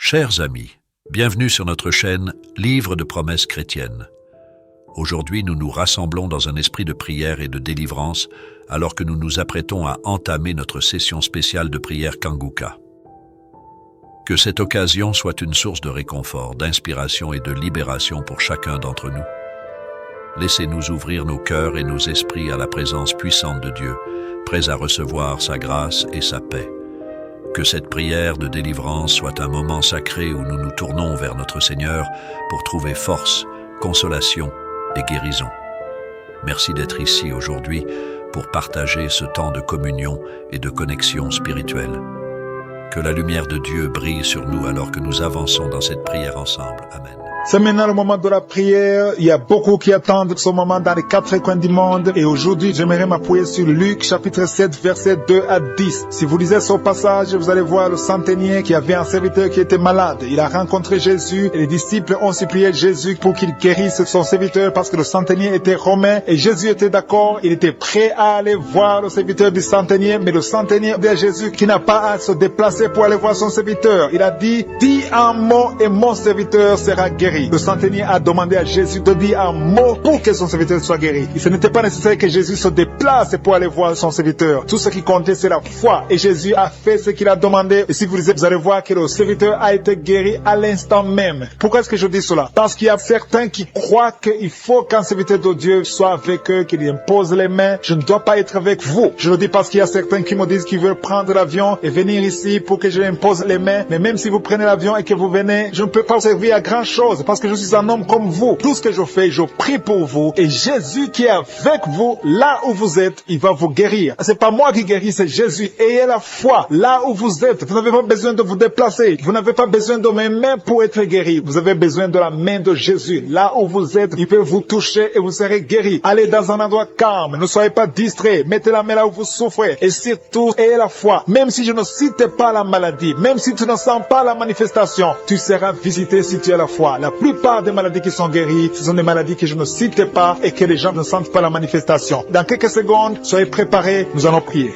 Chers amis, bienvenue sur notre chaîne Livre de promesses chrétiennes. Aujourd'hui, nous nous rassemblons dans un esprit de prière et de délivrance alors que nous nous apprêtons à entamer notre session spéciale de prière Kanguka. Que cette occasion soit une source de réconfort, d'inspiration et de libération pour chacun d'entre nous. Laissez-nous ouvrir nos cœurs et nos esprits à la présence puissante de Dieu, prêts à recevoir sa grâce et sa paix. Que cette prière de délivrance soit un moment sacré où nous nous tournons vers notre Seigneur pour trouver force, consolation et guérison. Merci d'être ici aujourd'hui pour partager ce temps de communion et de connexion spirituelle. Que la lumière de Dieu brille sur nous alors que nous avançons dans cette prière ensemble. Amen. C'est maintenant le moment de la prière. Il y a beaucoup qui attendent ce moment dans les quatre coins du monde. Et aujourd'hui, j'aimerais m'appuyer sur Luc, chapitre 7, versets 2 à 10. Si vous lisez ce passage, vous allez voir le centenier qui avait un serviteur qui était malade. Il a rencontré Jésus et les disciples ont supplié Jésus pour qu'il guérisse son serviteur parce que le centenier était romain et Jésus était d'accord. Il était prêt à aller voir le serviteur du centenier, mais le centenier dit à Jésus qu'il n'a pas à se déplacer pour aller voir son serviteur. Il a dit, dis un mot et mon serviteur sera guéri. Le centenier a demandé à Jésus de dire un mot pour que son serviteur soit guéri. Ce n'était pas nécessaire que Jésus se déplace pour aller voir son serviteur. Tout ce qui comptait, c'est la foi. Et Jésus a fait ce qu'il a demandé. Et si vous lisez, vous allez voir que le serviteur a été guéri à l'instant même. Pourquoi est-ce que je dis cela? Parce qu'il y a certains qui croient qu'il faut qu'un serviteur de Dieu soit avec eux, qu'il impose les mains. Je ne dois pas être avec vous. Je le dis parce qu'il y a certains qui me disent qu'ils veulent prendre l'avion et venir ici pour que je impose les mains. Mais même si vous prenez l'avion et que vous venez, je ne peux pas vous servir à grand chose. Parce que je suis un homme comme vous. Tout ce que je fais, je prie pour vous. Et Jésus qui est avec vous, là où vous êtes, il va vous guérir. C'est pas moi qui guéris, c'est Jésus. Ayez la foi là où vous êtes. Vous n'avez pas besoin de vous déplacer. Vous n'avez pas besoin de mes mains pour être guéri. Vous avez besoin de la main de Jésus. Là où vous êtes, il peut vous toucher et vous serez guéri. Allez dans un endroit calme. Ne soyez pas distraits. Mettez la main là où vous souffrez. Et surtout, ayez la foi. Même si je ne cite pas la maladie, même si tu ne sens pas la manifestation, tu seras visité si tu as la foi. La plupart des maladies qui sont guéries, ce sont des maladies que je ne cite pas et que les gens ne sentent pas la manifestation. Dans quelques secondes, soyez préparés, nous allons prier.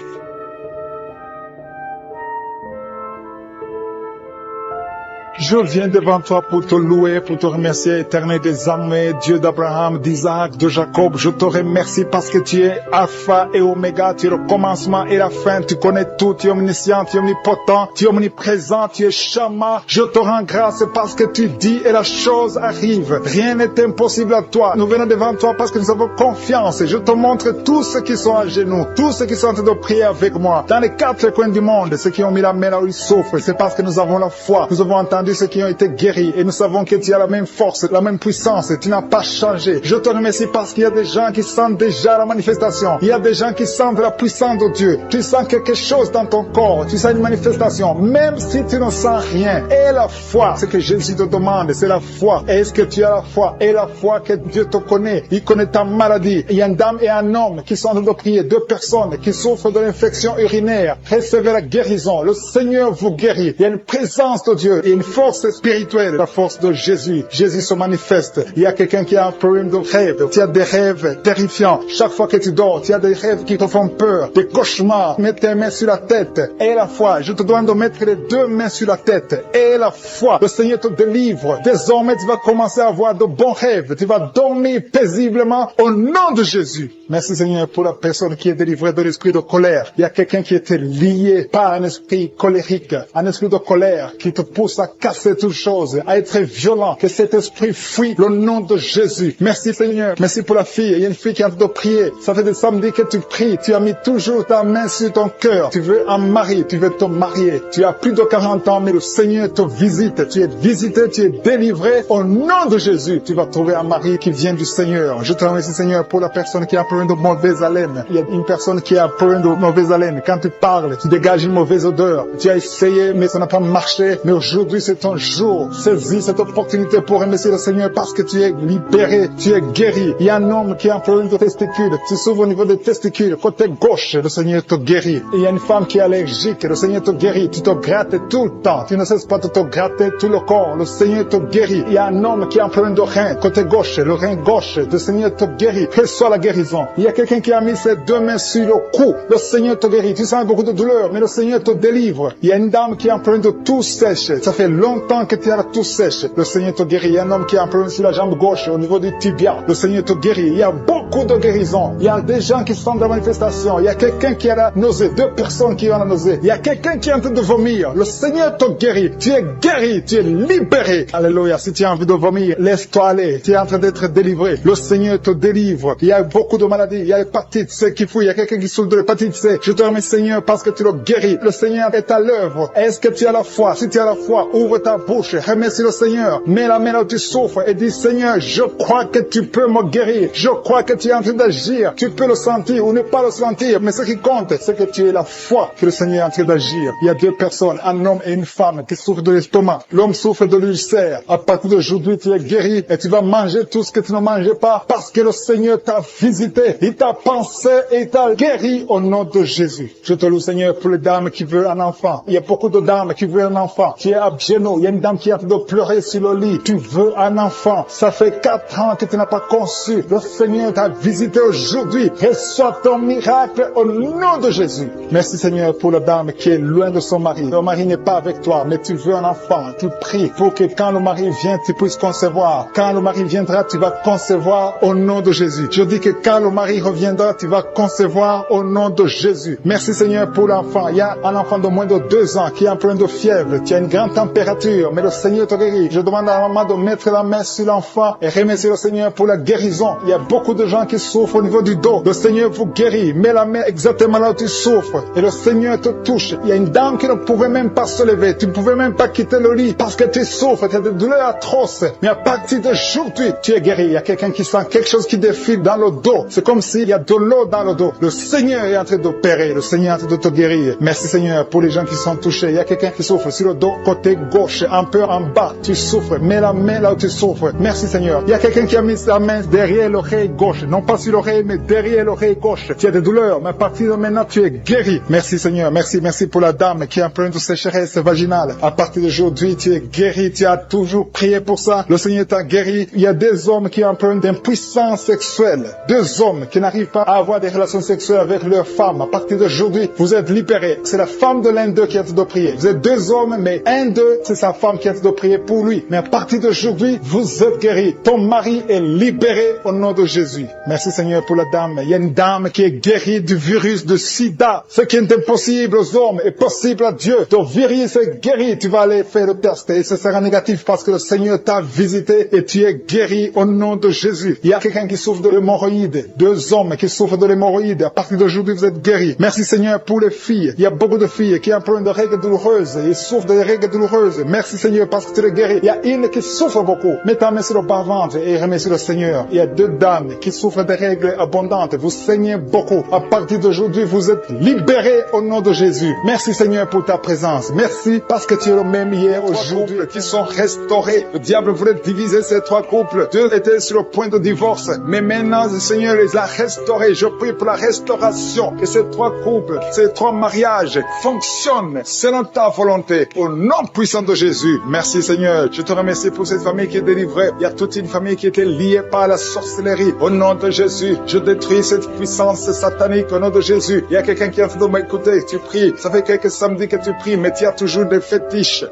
Je viens devant toi pour te louer, pour te remercier, éternel des armées, Dieu d'Abraham, d'Isaac, de Jacob. Je te remercie parce que tu es Alpha et Oméga, tu es le commencement et la fin, tu connais tout, tu es omniscient, tu es omnipotent, tu es omniprésent, tu es Shama. Je te rends grâce parce que tu dis et la chose arrive. Rien n'est impossible à toi. Nous venons devant toi parce que nous avons confiance et je te montre tous ceux qui sont à genoux, tous ceux qui sont en train de prier avec moi. Dans les quatre coins du monde, ceux qui ont mis la main là où ils souffrent, c'est parce que nous avons la foi. Nous avons entendu ceux qui ont été guéris et nous savons que tu as la même force, la même puissance et tu n'as pas changé. Je te remercie parce qu'il y a des gens qui sentent déjà la manifestation. Il y a des gens qui sentent la puissance de Dieu. Tu sens quelque chose dans ton corps, tu sens une manifestation, même si tu ne sens rien. Et la foi, ce que Jésus te demande, c'est la foi. Est-ce que tu as la foi? Et la foi que Dieu te connaît, il connaît ta maladie. Il y a une dame et un homme qui sont en train de prier, deux personnes qui souffrent de l'infection urinaire. Recevez la guérison. Le Seigneur vous guérit. Il y a une présence de Dieu et une force spirituelle, la force de Jésus. Jésus se manifeste. Il y a quelqu'un qui a un problème de rêve. Tu as des rêves terrifiants. Chaque fois que tu dors, tu as des rêves qui te font peur, des cauchemars. Mets tes mains sur la tête. Et la foi. Je te demande de mettre les deux mains sur la tête. Et la foi. Le Seigneur te délivre. Désormais, tu vas commencer à avoir de bons rêves. Tu vas dormir paisiblement au nom de Jésus. Merci Seigneur pour la personne qui est délivrée de l'esprit de colère. Il y a quelqu'un qui était lié par un esprit colérique, un esprit de colère qui te pousse à casser toutes choses, à être violent. Que cet esprit fuit le nom de Jésus. Merci Seigneur. Merci pour la fille. Il y a une fille qui est en train de prier. Ça fait des samedis que tu pries. Tu as mis toujours ta main sur ton cœur. Tu veux un mari. Tu veux te marier. Tu as plus de 40 ans, mais le Seigneur te visite. Tu es visité, tu es délivré. Au nom de Jésus, tu vas trouver un mari qui vient du Seigneur. Je te remercie Seigneur pour la personne qui a un problème de mauvaise haleine. Il y a une personne qui a un problème de mauvaise haleine. Quand tu parles, tu dégages une mauvaise odeur. Tu as essayé, mais ça n'a pas marché. Mais aujourd'hui, c'est ton jour. Saisis cette opportunité pour remercier le Seigneur parce que tu es libéré, tu es guéri. Il y a un homme qui a un problème de testicules. Tu s'ouvres au niveau des testicules. Côté gauche, le Seigneur te guérit. Et il y a une femme qui est allergique. Le Seigneur te guérit. Tu te grattes tout le temps. Tu ne cesses pas de te gratter tout le corps. Le Seigneur te guérit. Il y a un homme qui a un problème de rein. Côté gauche, le rein gauche. Le Seigneur te guérit. Reçois la guérison. Il y a quelqu'un qui a mis ses deux mains sur le cou. Le Seigneur te guérit. Tu sens beaucoup de douleur, mais le Seigneur te délivre. Il y a une dame qui a un problème de toux sèche. Ça fait longtemps que tu as tout sèche. Le Seigneur te guérit. Il y a un homme qui a un problème sur la jambe gauche, au niveau du tibia. Le Seigneur te guérit. Il y a beaucoup de guérisons. Il y a des gens qui sont dans la manifestation. Il y a quelqu'un qui a la nausée. 2 personnes qui ont la nausée. Il y a quelqu'un qui est en train de vomir. Le Seigneur te guérit. Tu es guéri. Tu es libéré. Alléluia. Si tu as envie de vomir, laisse-toi aller. Tu es en train d'être délivré. Le Seigneur te délivre. Il y a beaucoup de maladies. Il y a l'hépatite C qui fouille. Il y a quelqu'un qui souffre de l'hépatite C. Je te remercie, Seigneur, parce que tu le guéris. Le Seigneur est à l'œuvre. Est-ce que tu as la foi? Si tu as la foi, ouvre ta bouche. Remercie le Seigneur. Mets la main là où tu souffres et dis, Seigneur, je crois que tu peux me guérir. Je crois que tu es en train d'agir. Tu peux le sentir ou ne pas le sentir. Mais ce qui compte, c'est que tu aies la foi que le Seigneur est en train d'agir. Il y a 2 personnes, un homme et une femme, qui souffrent de l'estomac. L'homme souffre de l'ulcère. À partir d'aujourd'hui, tu es guéri et tu vas manger tout ce que tu ne mangeais pas parce que le Seigneur t'a visité. Il t'a pensé et il t'a guéri au nom de Jésus. Je te loue, Seigneur, pour les dames qui veulent un enfant. Il y a beaucoup de dames qui veulent un enfant. Tu es à genoux. Il y a une dame qui est en train de pleurer sur le lit. Tu veux un enfant. Ça fait 4 ans que tu n'as pas conçu. Le Seigneur t'a visité aujourd'hui. Reçois ton miracle au nom de Jésus. Merci, Seigneur, pour la dame qui est loin de son mari. Le mari n'est pas avec toi, mais tu veux un enfant. Tu pries pour que quand le mari vient, tu puisses concevoir. Quand le mari viendra, tu vas concevoir au nom de Jésus. Je dis que quand le mari reviendra, tu vas concevoir au nom de Jésus. Merci, Seigneur, pour l'enfant. Il y a un enfant de moins de 2 ans qui est en plein de fièvre. Tu as une grande température, mais le Seigneur te guérit. Je demande à la maman de mettre la main sur l'enfant et remercier le Seigneur pour la guérison. Il y a beaucoup de gens qui souffrent au niveau du dos. Le Seigneur vous guérit. Mets la main exactement là où tu souffres et le Seigneur te touche. Il y a une dame qui ne pouvait même pas se lever. Tu ne pouvais même pas quitter le lit parce que tu souffres. Tu as des douleurs atroces. Mais à partir d'aujourd'hui, tu es guéri. Il y a quelqu'un qui sent quelque chose qui défile dans le dos. C'est comme s'il y a de l'eau dans le dos. Le Seigneur est en train d'opérer. Le Seigneur est en train de te guérir. Merci, Seigneur, pour les gens qui sont touchés. Il y a quelqu'un qui souffre sur le dos, côté gauche, un peu en bas. Tu souffres. Mets la main là où tu souffres. Merci, Seigneur. Il y a quelqu'un qui a mis sa main derrière l'oreille gauche. Non pas sur l'oreille, mais derrière l'oreille gauche. Tu as des douleurs, mais à partir de maintenant, tu es guéri. Merci, Seigneur. Merci pour la dame qui est en pleine de sécheresse vaginale. À partir d'aujourd'hui, tu es guéri. Tu as toujours prié pour ça. Le Seigneur t'a guéri. Il y a des hommes qui ont plein d'impuissance sexuelle. 2 hommes qui n'arrivent pas à avoir des relations sexuelles avec leur femme. À partir d'aujourd'hui, vous êtes libérés. C'est la femme de l'un d'eux qui est en train de prier. Vous êtes 2 hommes, mais un d'eux, c'est sa femme qui est en train de prier pour lui. Mais à partir d'aujourd'hui, vous êtes guéris. Ton mari est libéré au nom de Jésus. Merci, Seigneur, pour la dame. Il y a une dame qui est guérie du virus de sida. Ce qui est impossible aux hommes est possible à Dieu. Ton virus est guéri. Tu vas aller faire le test et ce sera négatif parce que le Seigneur t'a visité et tu es guéri au nom de Jésus. Il y a quelqu'un qui souffre de l'hémorroïde. 2 hommes qui souffrent de l'hémorroïde. À partir d'aujourd'hui, vous êtes guéris. Merci, Seigneur, pour les filles. Il y a beaucoup de filles qui ont un problème de règles douloureuses. Ils souffrent de règles douloureuses. Merci, Seigneur, parce que tu les guéris. Il y a une qui souffre beaucoup. Mets ta main sur le bas-ventre et remercie le Seigneur. Il y a 2 dames qui souffrent de règles abondantes. Vous saignez beaucoup. À partir d'aujourd'hui, vous êtes libérés au nom de Jésus. Merci, Seigneur, pour ta présence. Merci parce que tu es le même hier, aujourd'hui, qui sont restaurés. Le diable voulait diviser ces 3 couples. 2 étaient sur le point de divorce. Mais maintenant, le Seigneur les a restaurés. Je prie pour la restauration. Que ces 3 couples, ces 3 mariages fonctionnent selon ta volonté. Au nom puissant de Jésus. Merci, Seigneur. Je te remercie pour cette famille qui est délivrée. Il y a toute une famille qui était liée par la sorcellerie. Au nom de Jésus, je détruis cette puissance satanique au nom de Jésus. Il y a quelqu'un qui est en train de m'écouter. Tu pries. Ça fait quelques samedis que tu pries, mais tu as toujours des fétiches,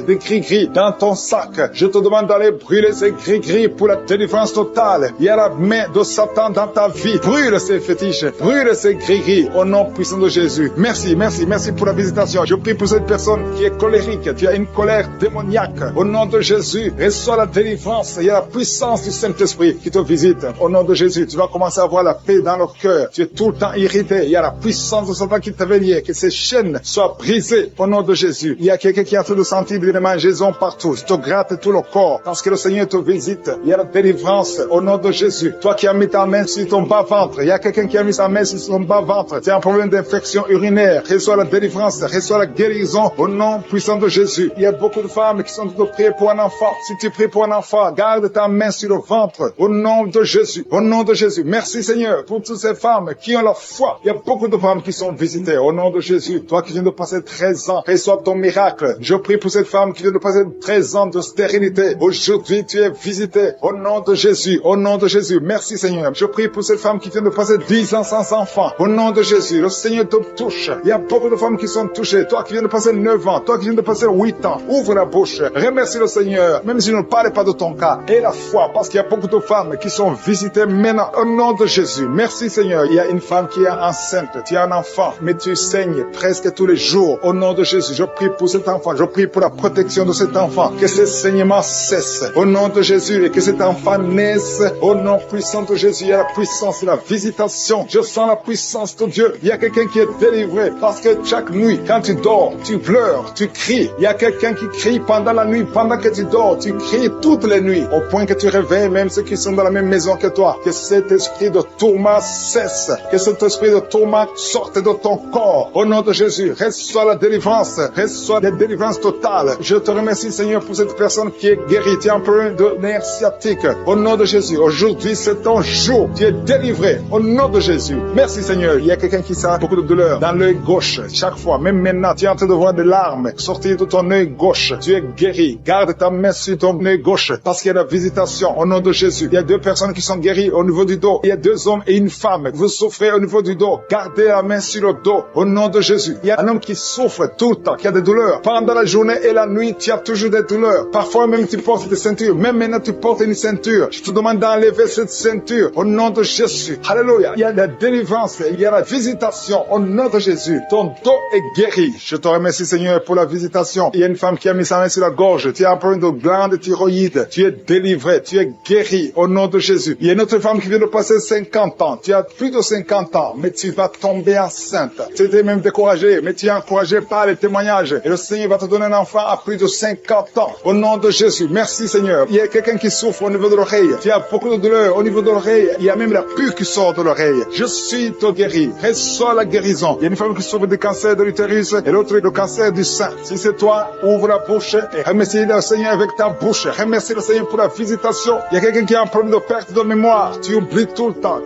des gris-gris dans ton sac. Je te demande d'aller brûler ces gris-gris pour la délivrance totale. Il y a la main de Satan dans ta vie. Brûle ces fétiches. Brûle ces gris-gris au nom puissant de Jésus. Merci pour la visitation. Je prie pour cette personne qui est colérique. Tu as une colère démoniaque. Au nom de Jésus, reçois la délivrance. Il y a la puissance du Saint-Esprit qui te visite. Au nom de Jésus, tu vas commencer à avoir la paix dans le cœur. Tu es tout le temps irrité. Il y a la puissance de Satan qui t'a venu. Que ces chaînes soient brisées au nom de Jésus. Il y a quelqu'un qui est en train de sentir des mangeaisons partout. Tu te grattes tout le corps parce que le Seigneur te visite. Il y a la délivrance au nom de Jésus. Toi qui as mis ta main sur ton bas-ventre, il y a quelqu'un qui a mis sa main sur son bas-ventre. Tu as un problème d'infection urinaire. Reçois la délivrance, reçois la guérison au nom puissant de Jésus. Il y a beaucoup de femmes qui sont en train de prier pour un enfant. Si tu pries pour un enfant, garde ta main sur le ventre au nom de Jésus. Au nom de Jésus. Merci, Seigneur, pour toutes ces femmes qui ont la foi. Il y a beaucoup de femmes qui sont visitées au nom de Jésus. Toi qui viens de passer 13 ans, reçois ton miracle. Je prie pour cette femme qui vient de passer 13 ans de stérilité. Aujourd'hui, tu es visité au nom de Jésus. Au nom de Jésus. Merci, Seigneur. Je prie pour cette femme qui vient de passer 10 ans sans enfant. Au nom de Jésus. Le Seigneur te touche. Il y a beaucoup de femmes qui sont touchées. Toi qui viens de passer 9 ans. Toi qui viens de passer 8 temps. Ouvre la bouche. Remercie le Seigneur, même si je ne parle pas de ton cas. Et la foi, parce qu'il y a beaucoup de femmes qui sont visitées maintenant au nom de Jésus. Merci Seigneur. Il y a une femme qui est enceinte. Tu as un enfant, mais tu saignes presque tous les jours. Au nom de Jésus, je prie pour cet enfant. Je prie pour la protection de cet enfant. Que ce saignement cesse. Au nom de Jésus, et que cet enfant naisse. Au nom puissant de Jésus, il y a la puissance et la visitation. Je sens la puissance de Dieu. Il y a quelqu'un qui est délivré. Parce que chaque nuit, quand tu dors, tu pleures, tu cries. Il y a quelqu'un qui crie pendant la nuit, pendant que tu dors. Tu cries toutes les nuits. Au point que tu réveilles même ceux qui sont dans la même maison que toi. Que cet esprit de tourment cesse. Que cet esprit de tourment sorte de ton corps. Au nom de Jésus, reçois la délivrance. Reçois la délivrance totale. Je te remercie, Seigneur, pour cette personne qui est guérie. Tu es un problème de nerf sciatique. Au nom de Jésus, aujourd'hui, c'est ton jour. Tu es délivré. Au nom de Jésus. Merci, Seigneur. Il y a quelqu'un qui sent beaucoup de douleur dans l'œil gauche. Chaque fois, même maintenant, tu es en train de voir des larmes sortir de ton œil gauche. Tu es guéri. Garde ta main sur ton œil gauche parce qu'il y a la visitation. Au nom de Jésus. Il y a 2 personnes qui sont guéries au niveau du dos. Il y a 2 hommes et une femme. Vous souffrez au niveau du dos. Gardez la main sur le dos. Au nom de Jésus. Il y a un homme qui souffre tout le temps, qui a des douleurs. Pendant la journée et la nuit, tu as toujours des douleurs. Parfois même tu portes des ceintures. Même maintenant tu portes une ceinture. Je te demande d'enlever cette ceinture. Au nom de Jésus. Alléluia. Il y a la délivrance. Il y a la visitation. Au nom de Jésus. Ton dos est guéri. Je te remercie, Seigneur, pour la visitation. Il y a une femme qui a mis sa main sur la gorge. Tu as un problème de glande thyroïde. Tu es délivré. Tu es guéri. Au nom de Jésus. Il y a une autre femme qui vient de passer 50 ans. Tu as plus de 50 ans, mais tu vas tomber enceinte. Tu étais même découragé, mais tu es encouragé par les témoignages. Et le Seigneur va te donner un enfant à plus de 50 ans. Au nom de Jésus. Merci, Seigneur. Il y a quelqu'un qui souffre au niveau de l'oreille. Tu as beaucoup de douleur au niveau de l'oreille. Il y a même la pus qui sort de l'oreille. Je suis te guéri. Reçois la guérison. Il y a une femme qui souffre du cancer de l'utérus et l'autre le cancer du sein. Si c'est toi, ouvre la bouche et remercie le Seigneur avec ta bouche. Remercie le Seigneur pour la visitation. Il y a quelqu'un qui a un problème de perte de mémoire. Tu oublies tout le temps,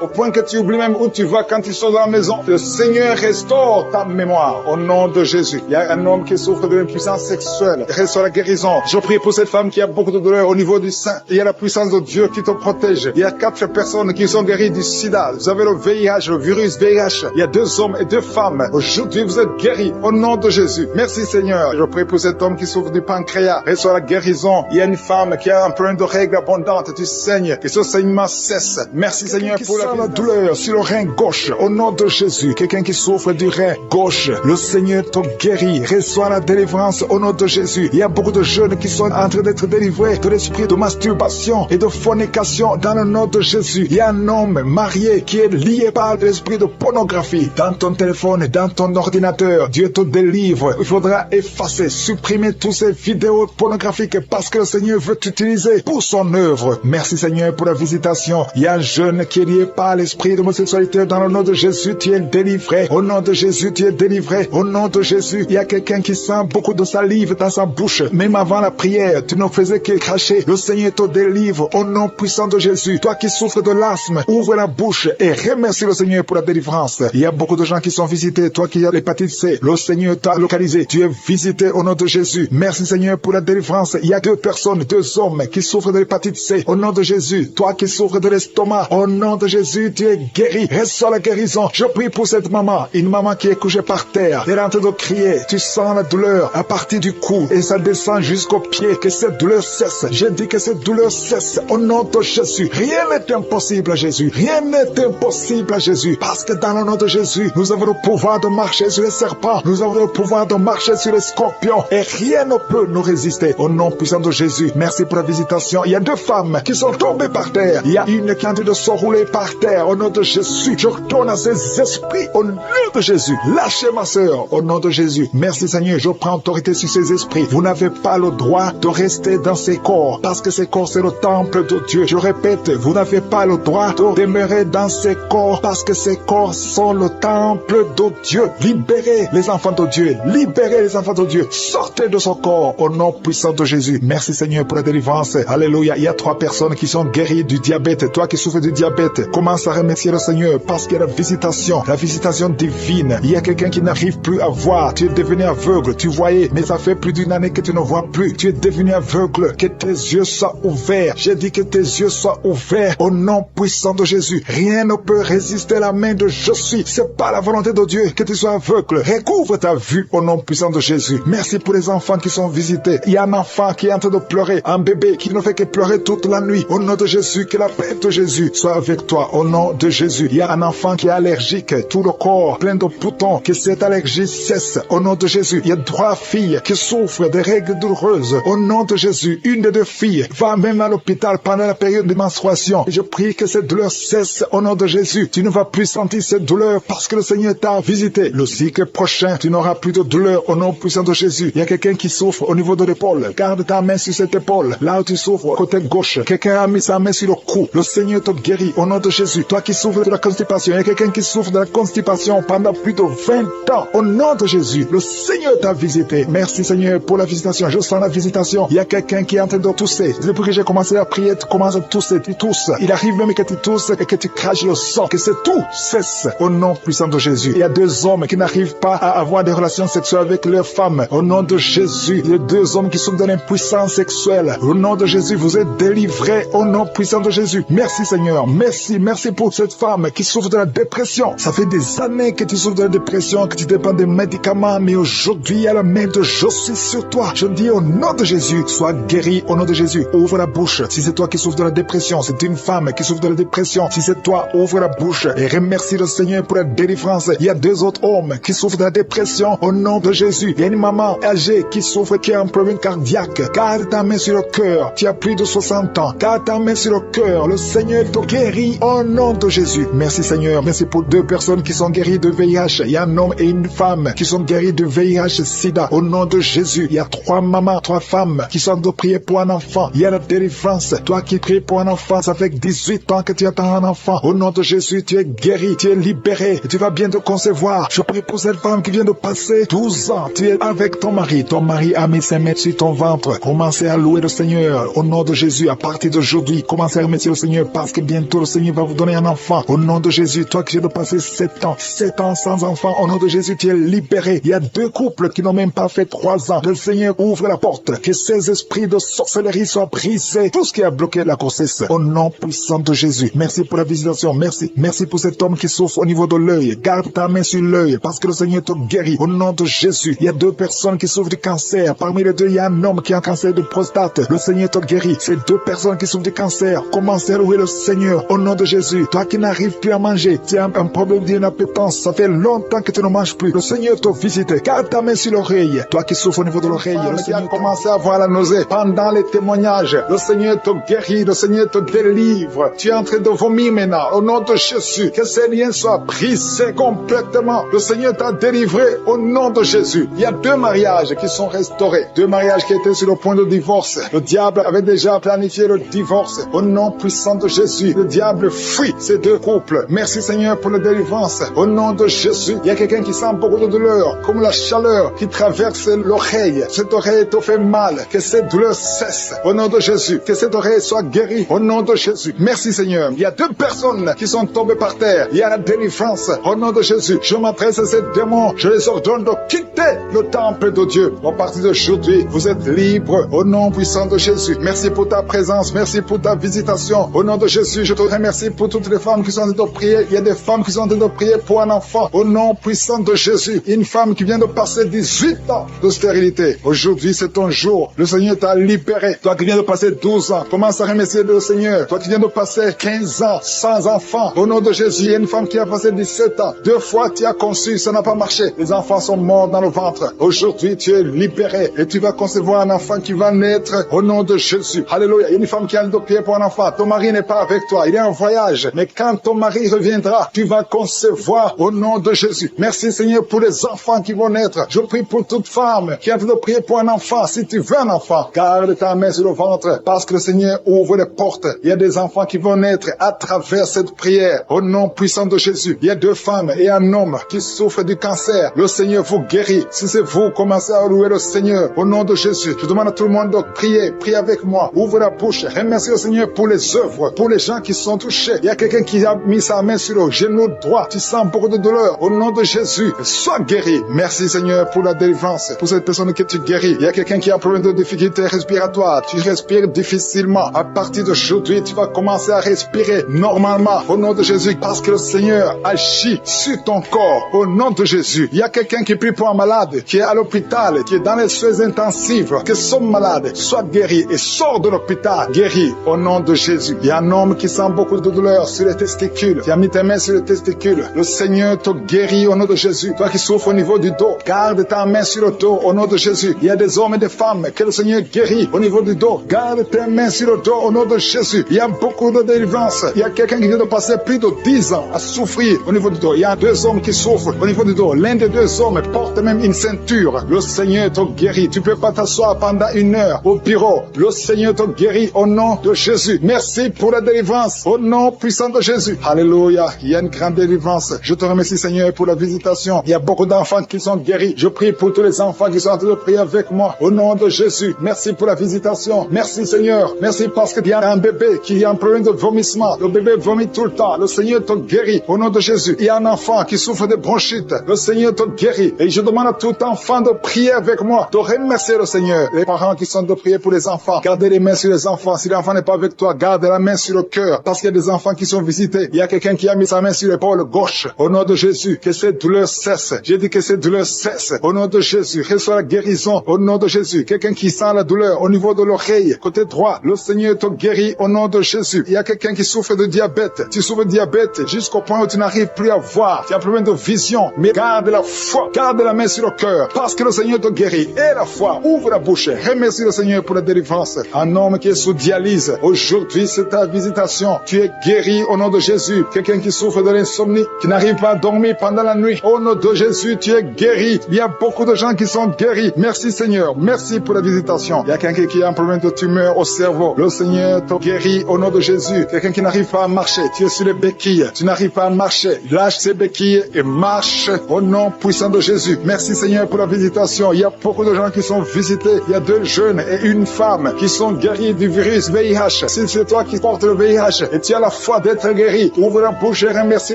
au point que tu oublies même où tu vas quand tu sors de la maison. Le Seigneur restaure ta mémoire au nom de Jésus. Il y a un homme qui souffre de l'impuissance sexuelle. Reçois la guérison. Je prie pour cette femme qui a beaucoup de douleur au niveau du sein. Il y a la puissance de Dieu qui te protège. Il y a 4 personnes qui sont guéries du sida. Vous avez le VIH, le virus VIH. Il y a 2 hommes et 2 femmes. Aujourd'hui, vous êtes guéris au nom de Jésus. Merci Seigneur. Je prie pour cet homme qui souffre du pancréas. Reçois la guérison. Il y a une femme qui a un problème de règles abondantes. Tu saignes. Que ce saignement cesse. Merci Seigneur pour la douleur sur le rein gauche. Au nom de Jésus. Quelqu'un qui souffre du rein gauche. Le Seigneur te guérit. Reçois la délivrance au nom de Jésus. Il y a beaucoup de jeunes qui sont en train d'être délivrés de l'esprit de masturbation et de fornication dans le nom de Jésus. Il y a un homme marié qui est lié par l'esprit de pornographie dans ton téléphone, dans ton ordinateur. Dieu te délivre. Il faudra effacer, supprimer toutes ces vidéos pornographiques parce que le Seigneur veut t'utiliser pour son œuvre. Merci Seigneur pour la visitation. Il y a un jeune qui est lié par l'esprit d'homosexualité dans le nom de Jésus. Tu es délivré. Au nom de Jésus, tu es délivré. Au nom de Jésus, il y a quelqu'un qui sent beaucoup de salive dans sa bouche. Même avant la prière, tu ne faisais que cracher. Le Seigneur te délivre au nom puissant de Jésus. Toi qui souffres de l'asthme, ouvre la bouche et remercie le Seigneur pour la délivrance. Il y a beaucoup de gens qui sont visités. Toi qui as l'hépatite C, le Seigneur t'a localisé. Tu es visité au nom de Jésus. Merci Seigneur pour la délivrance. Il y a 2 personnes, 2 hommes qui souffrent de l'hépatite C. Au nom de Jésus. Toi qui souffres de l'estomac, au nom de Jésus, tu es guéri. Reçois la guérison. Je prie pour cette maman. Une maman qui est couchée par terre. Elle est en train de crier. Tu sens la douleur à partir du cou et ça descend jusqu'au pied. Que cette douleur cesse. Je dis que cette douleur cesse au nom de Jésus. Rien n'est impossible à Jésus. Rien n'est impossible à Jésus. Parce que dans le nom de Jésus, nous avons le pouvoir de marcher sur les serpents. Nous avons le pouvoir de marcher sur les scorpions. Et rien ne peut nous résister. Au nom puissant de Jésus. Merci pour la visitation. Il y a 2 femmes qui sont tombées par terre. Il y a une qui est en train de se rouler par terre. Au nom de Jésus, je retourne à ces esprits. Au nom de Jésus. Lâchez ma sœur. Au nom de Jésus. Merci Seigneur. Je prends autorité sur ces esprits. Vous n'avez pas le droit de rester dans ces corps. Parce que ces corps, c'est le temple de Dieu. Je répète, vous n'avez pas le droit de demeurer dans ces corps. Parce que ces corps sont le temple de Dieu. Libérez les enfants de Dieu. Libérez les enfants de Dieu. Sortez de ce corps. Au nom puissant de Jésus. Merci Seigneur pour la délivrance. Alléluia. Il y a 3 personnes qui sont guéries du diabète. Toi qui souffres du diabète, commence à remercier le Seigneur parce qu'il y a la visitation divine. Il y a quelqu'un qui n'arrive plus à voir. Tu es devenu aveugle. Tu voyais, mais ça fait plus d'1 année que tu ne vois plus. Tu es devenu aveugle. Que tes yeux soient ouverts. J'ai dit que tes yeux soient ouverts au nom puissant de Jésus. Rien ne peut résister à la main de je suis. C'est pas la volonté de Dieu que tu sois aveugle. Recouvre ta vue au nom puissant de Jésus. Merci pour les enfants qui sont visités. Il y a un enfant qui est en train de pleurer, un bébé qui ne fait que pleurer toute la nuit. Au nom de Jésus, que la paix de Jésus soit avec toi. Au nom de Jésus, il y a un enfant qui est allergique, tout le corps plein de boutons, que cette allergie cesse. Au nom de Jésus, il y a 3 filles qui souffrent de règles douloureuses. Au nom de Jésus, une des 2 filles va même à l'hôpital pendant la période de menstruation. Et je prie que cette douleur cesse au nom de Jésus. Tu ne vas plus sentir cette douleur parce que le Seigneur t'a visité. Le cycle prochain, tu n'auras plus de douleur au nom puissant de Jésus. Il y a quelqu'un qui souffre au niveau de l'épaule. Garde ta main sur cette épaule. Là où tu souffres, côté gauche. Quelqu'un a mis sa main sur le cou. Le Seigneur te guérit au nom de Jésus. Toi qui souffres de la constipation, il y a quelqu'un qui souffre de la constipation pendant plus de 20 ans. Au nom de Jésus, le Seigneur t'a visité. Merci Seigneur pour la visitation. Je sens la visitation. Il y a quelqu'un qui est en train de tousser. Depuis que j'ai commencé à prier, tu commences à tousser, tu tousses. Il arrive même que tu tousses et que tu craches le sang. Que c'est tout cesse au nom puissant de Jésus. Il y a 2 hommes qui n'arrivent pas à avoir des relations sexuelles avec leurs femmes. Au nom de Jésus, il y a 2 hommes qui sont dans l'impuissance sexuelle. Au nom de Jésus, vous êtes délivrés au nom puissant de Jésus. Merci Seigneur. Merci pour cette femme qui souffre de la dépression. Ça fait des années que tu souffres de la dépression, que tu dépends des médicaments, mais aujourd'hui, il y a la main de Jésus sur toi. Je dis au nom de Jésus, sois guéri au nom de Jésus. Ouvre la bouche. Si c'est toi qui souffres de la dépression, c'est une femme qui souffre de la dépression. Si c'est toi, ouvre la bouche et remercie le Seigneur pour la délivrance. Il y a 2 autres hommes qui souffrent de la dépression au nom de Jésus. Il y a une maman âgée qui souffre, qui a un problème cardiaque. Garde ta main sur le cœur. Tu as plus de 60 ans. Garde ta main sur le cœur. Le Seigneur te guérit au nom de Jésus. Merci Seigneur. Merci pour 2 personnes qui sont guéries de VIH. Il y a un homme et une femme qui sont guéris de VIH-Sida. Au nom de Jésus, il y a 3 mamans, 3 femmes qui sont de prier pour un enfant. Il y a la délivrance. Toi qui pries pour un enfant, ça fait 18 ans que tu attends un enfant. Au nom de Jésus, tu es guéri, tu es libéré et tu vas bientôt concevoir. Je prie pour cette femme qui vient de passer 12 ans. Tu es avec ton mari. Ton mari a mis ses mains sur ton ventre. Commencez à louer le Seigneur. Au nom de Jésus, à partir d'aujourd'hui, commencez à remercier le Seigneur parce que bientôt le Seigneur va vous donner un enfant. Au nom de Jésus, toi qui viens de passer 7 ans sans enfant, au nom de Jésus, tu es libéré. Il y a 2 couples qui n'ont même pas fait 3 ans. Le Seigneur ouvre la porte. Que ces esprits de sorcellerie soient brisés. Tout ce qui a bloqué la grossesse. Au nom puissant de Jésus. Merci pour la visitation. Merci pour cet homme qui souffre au niveau de l'œil. Garde ta main sur l'œil parce que le Seigneur te guérit. Au nom de Jésus. Il y a 2 personnes qui souffrent du cancer. Parmi les 2, il y a un homme qui a un cancer de prostate. Le Seigneur te guérit. Ces 2 personnes qui souffrent du cancer. Commencez à louer le Seigneur. Au nom de Jésus. Toi qui n'arrives plus à manger. Tu as un problème d'inappétence. Ça fait longtemps que tu ne manges plus. Le Seigneur te visite. Garde ta main sur l'oreille. Toi qui souffres au niveau de l'oreille. Le Seigneur commence à avoir la nausée. Pendant les témoignages, le Seigneur te guérit. Le Seigneur te délivre. Tu es en train de vomir maintenant. Au nom de Jésus. Que ces liens soient brisés complètement. Le Seigneur t'a délivré au nom de Jésus. Il y a 2 mariages qui sont restaurés. 2 mariages qui étaient sur le point de divorce. Le diable avait déjà planifié le divorce. Au nom puissant de Jésus, le diable fuit ces 2 couples. Merci Seigneur pour la délivrance. Au nom de Jésus, il y a quelqu'un qui sent beaucoup de douleur, comme la chaleur qui traverse l'oreille. Cette oreille te fait mal. Que cette douleur cesse. Au nom de Jésus, que cette oreille soit guérie. Au nom de Jésus. Merci Seigneur. Il y a 2 personnes qui sont tombées par terre. Il y a la délivrance. Au nom de Jésus, je m'adresse à ces démons. Je les ordonne de quitter le temple de Dieu. À partir d'aujourd'hui, vous êtes libres. Au nom puissant de Jésus. Merci pour ta présence. Merci pour ta visitation. Au nom de Jésus, je te remercie pour toutes les femmes qui sont en train de prier. Il y a des femmes qui sont en train de prier pour un enfant. Au nom puissant de Jésus. Une femme qui vient de passer 18 ans de stérilité. Aujourd'hui, c'est ton jour. Le Seigneur t'a libéré. Toi qui viens de passer 12 ans, commence à remercier le Seigneur. Toi qui viens de passer 15 ans sans enfant. Au nom de Jésus, il y a une femme qui a passé 17 ans. 2 fois tu as conçu, ça n'a pas marché. Les enfants sont morts dans le ventre. Aujourd'hui, tu es libéré et tu vas concevoir un enfant qui va naître au nom de Jésus. Alléluia. Il y a une femme qui a le pied pour un enfant. Ton mari n'est pas avec toi. Il est en voyage. Mais quand ton mari reviendra, tu vas concevoir au nom de Jésus. Merci Seigneur pour les enfants qui vont naître. Je prie pour toute femme qui a de prier pour un enfant. Si tu veux un enfant, garde ta main sur le ventre parce que le Seigneur ouvre les portes. Il y a des enfants qui vont naître à travers cette prière au nom puissant de Jésus. Il y a 2 femmes et un homme qui souffrent du cancer. Le Seigneur vous guérit. Si c'est vous, commencez à louer le Seigneur au nom de Jésus. Je demande à tout le monde de prier. Priez avec moi. Ouvre la bouche. Remercie le Seigneur pour les œuvres, pour les gens qui sont touchés. Il y a quelqu'un qui a mis sa main sur le genou droit. Tu sens beaucoup de douleur. Au nom de Jésus, sois guéri. Merci Seigneur pour la délivrance, pour cette personne que tu guéris. Il y a quelqu'un qui a un problème de difficulté respiratoire. Tu respires difficilement. À partir d'aujourd'hui, tu vas commencer à respirer normalement au nom de Jésus parce que le Seigneur agit sur ton corps au nom de Jésus. Il y a quelqu'un qui prie pour un malade qui est à l'hôpital, qui est dans les soins intensifs, que son malade soit guéri et sort de l'hôpital, guéri au nom de Jésus. Il y a un homme qui sent beaucoup de douleur sur les testicules, qui a mis tes mains sur les testicules. Le Seigneur te guérit au nom de Jésus. Toi qui souffres au niveau du dos, garde ta main sur le dos au nom de Jésus. Il y a des hommes et des femmes que le Seigneur guérit au niveau du dos. Garde tes mains sur le dos au nom de Jésus. Il y a beaucoup de délivrance. Il y a quelqu'un qui vient de passer plus de 10 ans à souffrir au niveau du dos. Il y a 2 hommes qui souffrent au niveau du dos. L'un des 2 hommes porte même une ceinture. Le Seigneur te guérit. Tu ne peux pas t'asseoir pendant 1 heure au bureau. Le Seigneur te guérit au nom de Jésus. Merci pour la délivrance au nom puissant de Jésus. Alléluia. Il y a une grande délivrance. Je te remercie, Seigneur, pour la visitation. Il y a beaucoup d'enfants qui sont guéris. Je prie pour tous les enfants qui sont en train de prier avec moi au nom de Jésus. Merci pour la visitation. Merci, Seigneur. Merci parce qu'il y a un bébé qui a un problème de vomissement. Le bébé vomit tout le temps. Le Seigneur te guérit au nom de Jésus. Il y a un enfant qui souffre de bronchite. Le Seigneur te guérit. Et je demande à tout enfant de prier avec moi, de remercier le Seigneur. Les parents qui sont de prier pour les enfants, gardez les mains sur les enfants. Si l'enfant n'est pas avec toi, garde la main sur le cœur. Parce qu'il y a des enfants qui sont visités. Il y a quelqu'un qui a mis sa main sur l'épaule gauche. Au nom de Jésus, que cette douleur cesse. J'ai dit que cette douleur cesse. Au nom de Jésus, reçois la guérison. Au nom de Jésus, quelqu'un qui sent la douleur au niveau de l'oreille, côté droit, le Seigneur te guérit au nom de Jésus. Il y a quelqu'un qui souffre de diabète. Tu souffres de diabète jusqu'au point où tu n'arrives plus à voir. Tu as un problème de vision. Mais garde la foi. Garde la main sur le cœur. Parce que le Seigneur te guérit. Et la foi. Ouvre la bouche. Remercie le Seigneur pour la délivrance. Un homme qui est sous dialyse. Aujourd'hui, c'est ta visitation. Tu es guéri au nom de Jésus. Quelqu'un qui souffre de l'insomnie, qui n'arrive pas à dormir pendant la nuit. Au nom de Jésus, tu es guéri. Il y a beaucoup de gens qui sont guéris. Merci Seigneur. Merci pour la visitation. Il y a quelqu'un qui a un problème de tumeur au cerveau. Le Seigneur te guérit au nom de Jésus. Quelqu'un qui n'arrive pas à marcher. Tu es sur les béquilles. Tu n'arrives pas à marcher. Lâche ces béquilles et marche au nom puissant de Jésus. Merci Seigneur pour la visitation. Il y a beaucoup de gens qui sont visités. Il y a 2 jeunes et une femme qui sont guéris du virus VIH. Si c'est toi qui portes le VIH et tu as la foi d'être guéri, ouvre la bouche et remercie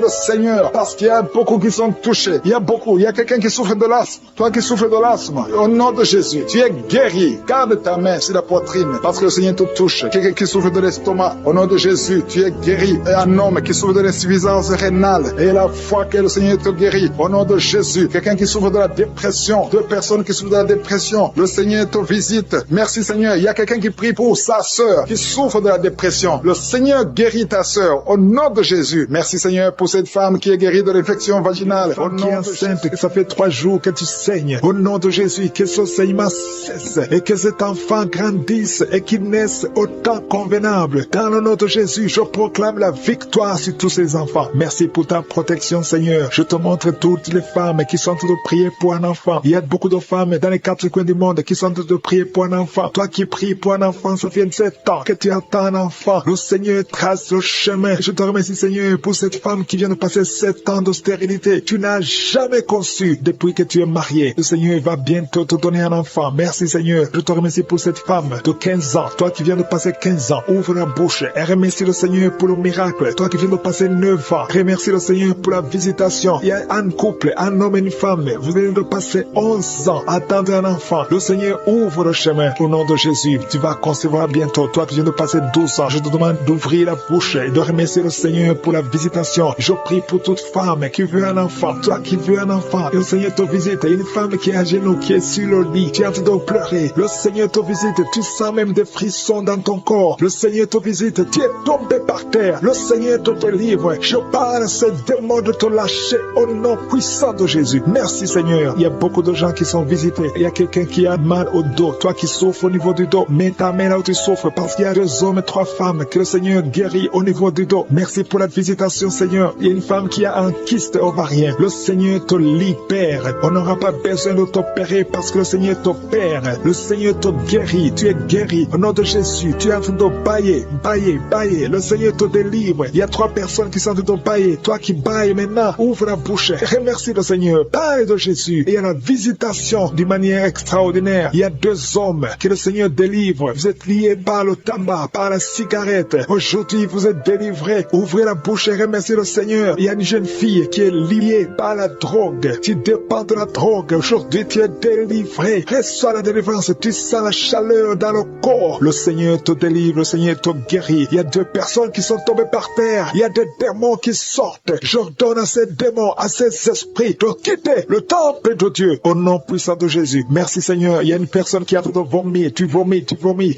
le Seigneur parce qu'il y a beaucoup qui sont touchés. Il y a beaucoup. Il y a quelqu'un qui souffre de l'asthme. Toi qui souffres de l'asthme, au nom de Jésus, tu es guéri. Garde ta main sur la poitrine parce que le Seigneur te touche. Quelqu'un qui souffre de l'estomac, au nom de Jésus, tu es guéri. Et un homme qui souffre de l'insuffisance rénale et la foi que le Seigneur te guérit, au nom de Jésus. Quelqu'un qui souffre de la dépression, 2 personnes qui souffrent de la dépression, le Seigneur te visite. Merci Seigneur. Il y a quelqu'un qui prie pour sa sœur qui souffre de la dépression. Le Seigneur guérit ta sœur, au nom de Jésus. Merci Seigneur pour cette femme qui est guérie de l'infection vaginale. Au nom qui est enceinte, que ça fait 3 jours que tu saignes. Au nom de Jésus, que ce saignement cesse et que cet enfant grandisse et qu'il naisse au temps convenable. Dans le nom de Jésus, je proclame la victoire sur tous ces enfants. Merci pour ta protection Seigneur. Je te montre toutes les femmes qui sont en train de prier pour un enfant. Il y a beaucoup de femmes dans les 4 coins du monde qui sont en train de prier pour un enfant. Toi qui pries pour un enfant, ça fait 7 ans que tu attends un enfant. Le Seigneur trace le chemin. Je te remercie Seigneur pour cette femme qui vient de passer 7 ans de stérilité. Tu n'as jamais conçu depuis que tu es marié. Le Seigneur va bientôt te donner un enfant. Merci Seigneur. Je te remercie pour cette femme de 15 ans. Toi qui viens de passer 15 ans, ouvre la bouche et remercie le Seigneur pour le miracle. Toi qui viens de passer 9 ans, remercie le Seigneur pour la visitation. Il y a un couple, un homme et une femme. Vous venez de passer 11 ans à attendre un enfant. Le Seigneur ouvre le chemin. Au nom de Jésus, tu vas concevoir bientôt. Toi qui viens de passer 12 ans, je te demande d'ouvrir la bouche et de remercier le Seigneur pour la visitation. Je prie pour toute femme qui veut un enfant. Toi qui veux un enfant, le Seigneur te visite. Une femme qui est à genoux, qui est sur le lit, tu es en train de pleurer. Le Seigneur te visite. Tu sens même des frissons dans ton corps. Le Seigneur te visite. Tu es tombé par terre. Le Seigneur te délivre. Je parle à ce démon de te lâcher au nom puissant de Jésus. Merci Seigneur. Il y a beaucoup de gens qui sont visités. Il y a quelqu'un qui a mal au dos. Toi qui souffres au niveau du dos, mets ta main là où tu souffres parce qu'il y a 2 hommes et 3 femmes que le Seigneur guérit au niveau du dos. Merci pour la visitation Seigneur. Il y a une femme qui a un kyste ovarien. Le Seigneur te libère. On n'aura pas besoin de t'opérer parce que le Seigneur t'opère. Le Seigneur te guérit. Tu es guéri. Au nom de Jésus, tu es en train de bailler. Le Seigneur te délivre. Il y a 3 personnes qui sont en train de bailler. Toi qui bailles maintenant, ouvre la bouche. Remercie le Seigneur. Parle de Jésus. Et il y a la visitation d'une manière extraordinaire. Il y a 2 hommes que le Seigneur délivre. Vous êtes liés par le tabac, par la cigarette. Aujourd'hui, vous êtes délivrés. Ouvrez la bouche et remerciez le Seigneur. Il y a une jeune fille qui est liée par la drogue. Tu dépends de la drogue. Aujourd'hui, tu es délivré. Reçois la délivrance. Tu sens la chaleur dans le corps. Le Seigneur te délivre. Le Seigneur te guérit. Il y a 2 personnes qui sont tombées par terre. Il y a des démons qui sortent. J'ordonne à ces démons, à ces esprits de quitter le temple de Dieu. Au nom puissant de Jésus. Merci Seigneur. Il y a une personne qui a de vomir. Tu vomis.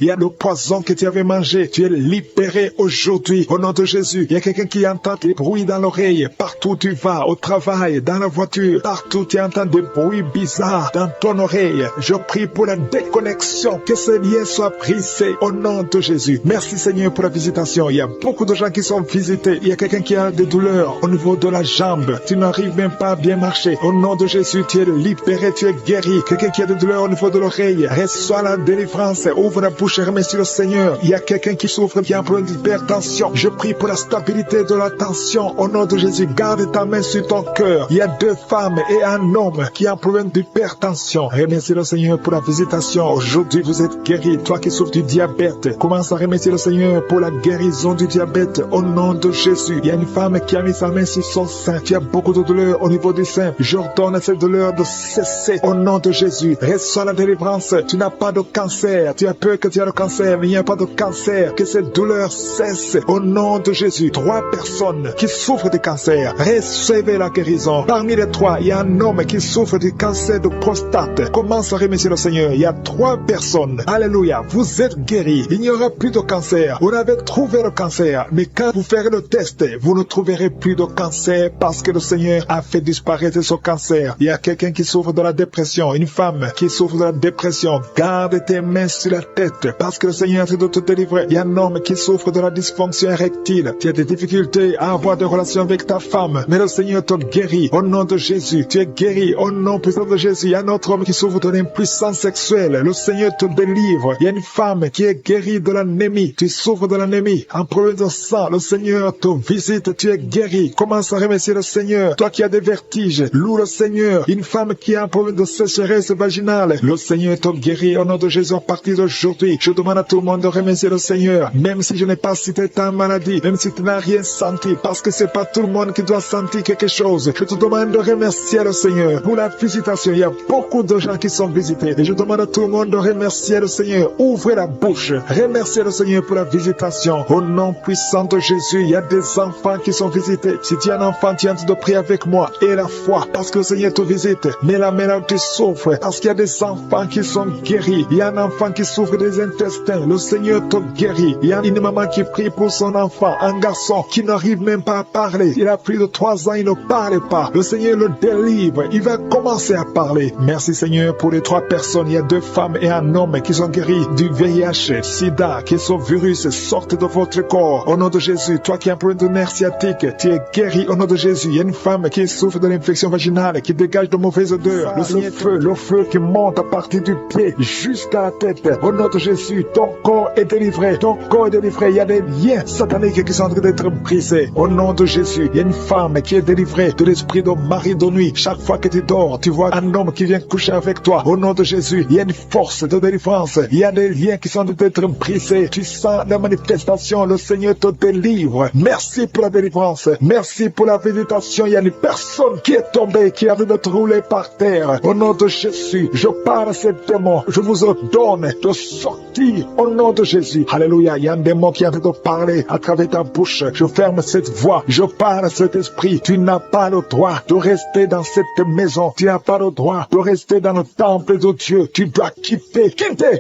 Il y a le poison que tu avais mangé. Tu es libéré aujourd'hui au nom de Jésus. Il y a quelqu'un qui entend des bruits dans l'oreille. Partout où tu vas, au travail, dans la voiture, partout tu entends des bruits bizarres dans ton oreille. Je prie pour la déconnexion. Que ce lien soit brisé au nom de Jésus. Merci Seigneur pour la visitation. Il y a beaucoup de gens qui sont visités. Il y a quelqu'un qui a des douleurs au niveau de la jambe. Tu n'arrives même pas à bien marcher. Au nom de Jésus, tu es libéré, tu es guéri. Quelqu'un qui a des douleurs au niveau de l'oreille, reçois la délivrance. Ouvre la bouche et remercie le Seigneur. Il y a quelqu'un qui souffre, qui a un problème d'hypertension. Je prie pour la stabilité de la tension. Au nom de Jésus, garde ta main sur ton cœur. Il y a 2 femmes et un homme qui a un problème d'hypertension. Remercie le Seigneur pour la visitation. Aujourd'hui, vous êtes guéri. Toi qui souffres du diabète, commence à remercier le Seigneur pour la guérison du diabète. Au nom de Jésus, il y a une femme qui a mis sa main sur son sein. Tu as beaucoup de douleurs au niveau du sein. J'ordonne à cette douleur de cesser. Au nom de Jésus, reçois la délivrance. Tu n'as pas de cancer. Tu as peur que tu as le cancer, mais il n'y a pas de cancer. Que cette douleur cesse. Au nom de Jésus, 3 personnes qui souffrent de cancer, recevez la guérison. Parmi les 3, il y a un homme qui souffre du cancer de prostate. Commence à remercier le Seigneur. Il y a 3 personnes. Alléluia. Vous êtes guéris. Il n'y aura plus de cancer. Vous avez trouvé le cancer. Mais quand vous ferez le test, vous ne trouverez plus de cancer parce que le Seigneur a fait disparaître ce cancer. Il y a quelqu'un qui souffre de la dépression. Une femme qui souffre de la dépression. Garde tes mains sur la tête parce que le Seigneur est de te délivrer. Il y a un homme qui souffre de la dysfonction érectile. Tu as des difficultés à avoir des relations avec ta femme. Mais le Seigneur te guérit. Au nom de Jésus, tu es guéri. Au nom puissant de Jésus, il y a un autre homme qui souffre de l'impuissance sexuelle. Le Seigneur te délivre. Il y a une femme qui est guérie de l'anémie. Tu souffres de l'anémie. Un problème de sang. Le Seigneur te visite. Tu es guéri. Commence à remercier le Seigneur. Toi qui as des vertiges, loue le Seigneur. Une femme qui a un problème de sécheresse vaginale. Le Seigneur te guérit au nom de Jésus à partir d'aujourd'hui. Je demande à tout le monde de remercier le Seigneur. Même si je n'ai pas cité ta maladie, même si tu n'as rien senti, parce que c'est pas tout le monde qui doit sentir quelque chose. Je te demande de remercier le Seigneur pour la visitation. Il y a beaucoup de gens qui sont visités. Et je demande à tout le monde de remercier le Seigneur. Ouvrez la bouche. Remerciez le Seigneur pour la visitation. Au nom puissant de Jésus, il y a des enfants qui sont visités. Si tu es un enfant, tu es en train de prier avec moi. Et la foi, parce que le Seigneur te visite. Mais la maladie tu souffres, parce qu'il y a des enfants qui sont guéris. Il y a un enfant qui souffre des intestins. Le Seigneur te guérit. Il y a une maman qui prie pour son enfant. Un garçon qui n'arrive même pas à parler. Il a plus de 3 ans, il ne parle pas. Le Seigneur le délivre. Il va commencer à parler. Merci Seigneur pour les 3 personnes. Il y a 2 femmes et un homme qui sont guéris du VIH, SIDA, que ce virus sorte de votre corps. Au nom de Jésus, toi qui as un problème de nerf sciatique, tu es guéri au nom de Jésus. Il y a une femme qui souffre de l'infection vaginale, qui dégage de mauvaises odeurs. Le feu qui monte à partir du pied jusqu'à la tête. Au nom de Jésus, ton corps est délivré. Ton corps est délivré. Il y a des liens sataniques qui sont en train d'être brisés. Au nom de Jésus, il y a une femme qui est délivrée de l'esprit de mari de nuit. Chaque fois que tu dors, tu vois un homme qui vient coucher avec toi. Au nom de Jésus, il y a une force de délivrance. Il y a des liens qui sont en train d'être brisés. Tu sens la manifestation. Le Seigneur te délivre. Merci pour la délivrance. Merci pour la visitation. Il y a une personne qui est tombée, qui a de rouler par terre. Au nom de Jésus, je parle à ces démons. Je vous ordonne de sortir au nom de Jésus. Alléluia. Il y a un démon qui a envie de parler à travers ta bouche. Je ferme cette voix. Je parle à cet esprit. Tu n'as pas le droit de rester dans cette maison. Tu n'as pas le droit de rester dans le temple de Dieu. Tu dois quitter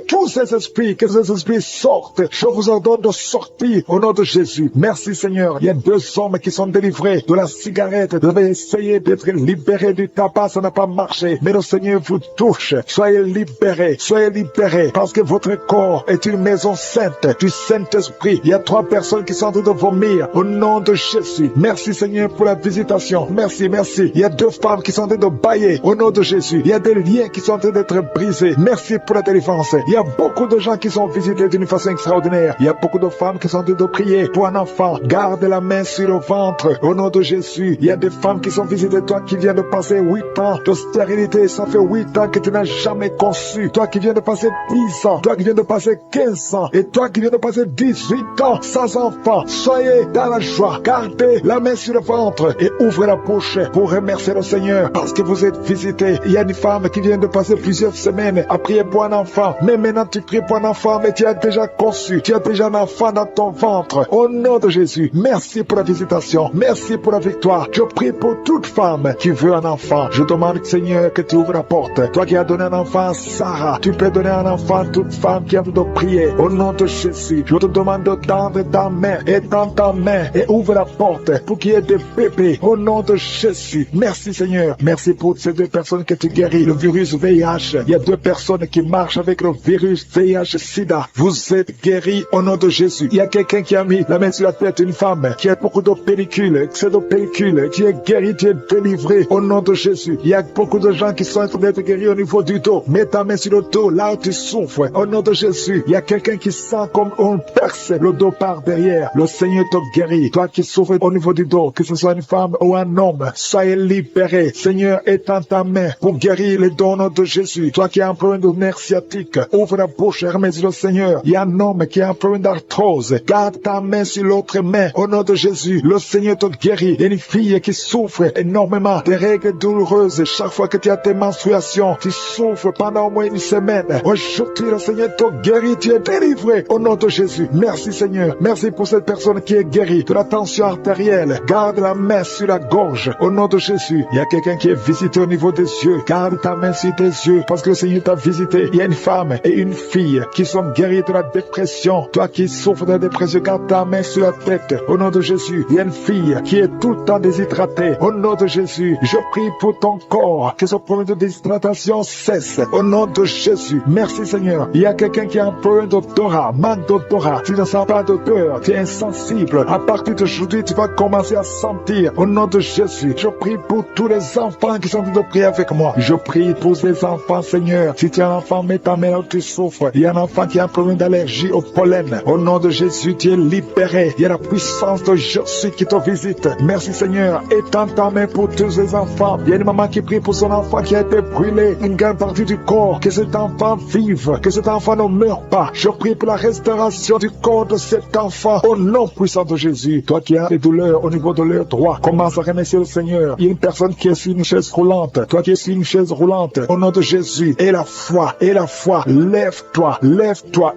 tous ces esprits. Que ces esprits sortent. Je vous ordonne de sortir au nom de Jésus. Merci Seigneur. Il y a 2 hommes qui sont délivrés de la cigarette. Vous avez essayé d'être libérés du tabac. Ça n'a pas marché. Mais le Seigneur vous touche. Soyez libérés. Soyez libérés. Parce que votre corps est une maison sainte du Saint-Esprit. Il y a 3 personnes qui sont en train de vomir au nom de Jésus. Merci Seigneur pour la visitation. Merci. Il y a 2 femmes qui sont en train de bailler au nom de Jésus. Il y a des liens qui sont en train d'être brisés. Merci pour la délivrance. Il y a beaucoup de gens qui sont visités d'une façon extraordinaire. Il y a beaucoup de femmes qui sont en train de prier pour un enfant. Garde la main sur le ventre au nom de Jésus. Il y a des femmes qui sont visitées. Toi qui viens de passer 8 ans de stérilité, ça fait 8 ans que tu n'as jamais conçu. Toi qui viens de passer 10 ans, toi qui viens de passer 15 ans, et toi qui viens de passer 18 ans sans enfant, soyez dans la joie. Gardez la main sur le ventre et ouvrez la bouche pour remercier le Seigneur parce que vous êtes visités. Il y a une femme qui vient de passer plusieurs semaines à prier pour un enfant. Mais maintenant tu pries pour un enfant, mais tu as déjà conçu. Tu as déjà un enfant dans ton ventre. Au nom de Jésus, merci pour la visitation. Merci pour la victoire. Je prie pour toute femme qui veut un enfant. Je demande, Seigneur, Seigneur, que tu ouvres la porte. Toi qui as donné un enfant à Sarah, tu peux donner un enfant à toute femme qui a envie de prier. Au nom de Jésus, je te demande de tendre ta main, étends ta main et ouvre la porte pour qu'il y ait des bébés. Au nom de Jésus, merci Seigneur. Merci pour ces 2 personnes que tu guéris. Le virus VIH, il y a 2 personnes qui marchent avec le virus VIH-Sida. Vous êtes guéris au nom de Jésus. Il y a quelqu'un qui a mis la main sur la tête, une femme qui a beaucoup de pellicules, excès de pellicules. Tu es guéri, tu es délivré au nom de Jésus. Il y a beaucoup de gens qui sont en train d'être guéris au niveau du dos. Mets ta main sur le dos, là où tu souffres. Au nom de Jésus, il y a quelqu'un qui sent comme on perce le dos par derrière. Le Seigneur te guérit. Toi qui souffres au niveau du dos, que ce soit une femme ou un homme, soyez libéré. Seigneur, étends ta main pour guérir les dons au nom de Jésus. Toi qui as un problème de nerf sciatique, ouvre la bouche et remercie le Seigneur. Il y a un homme qui a un problème d'arthrose. Garde ta main sur l'autre main. Au nom de Jésus, le Seigneur te guérit. Il y a une fille qui souffre énormément des règles douloureuses. Chaque fois que tu as tes menstruations, tu souffres pendant au moins une semaine. Aujourd'hui, le Seigneur te guérit. Tu es délivré au nom de Jésus. Merci Seigneur. Merci pour cette personne qui est guérie de la tension artérielle. Garde la main sur la gorge. Au nom de Jésus, il y a quelqu'un qui est visité au niveau des yeux. Garde ta main sur tes yeux parce que le Seigneur t'a visité. Il y a une femme et une fille qui sont guéries de la dépression. Toi qui souffres de la dépression, garde ta main sur la tête. Au nom de Jésus, il y a une fille qui est tout le temps déshydratée. Au nom de Jésus, je prie pour ton corps que ce problème de déshydratation cesse. Au nom de Jésus, merci Seigneur. Il y a quelqu'un qui a un problème d'odorat, manque d'odorat. Tu ne sens pas d'odeur, tu es insensible. À partir d'aujourd'hui, tu vas commencer à sentir. Au nom de Jésus, je prie pour tous les enfants qui sont en train de prier avec moi. Je prie pour ces enfants, Seigneur. Si tu es un enfant, mets ta main là où tu souffres. Il y a un enfant qui a un problème d'allergie au pollen. Au nom de Jésus, tu es libéré. Il y a la puissance de Jésus qui te visite. Merci Seigneur. Étends ta main pour tous ces enfants. Il y a une maman qui prie pour son enfant qui a été brûlé, une grande partie du corps. Que cet enfant vive, que cet enfant ne meure pas. Je prie pour la restauration du corps de cet enfant. Au nom puissant de Jésus. Toi qui as des douleurs au niveau de l'œil droit, commence à remercier le Seigneur. Il y a une personne qui est sur une chaise roulante. Toi qui es sur une chaise roulante, au nom de Jésus. Et la foi, lève-toi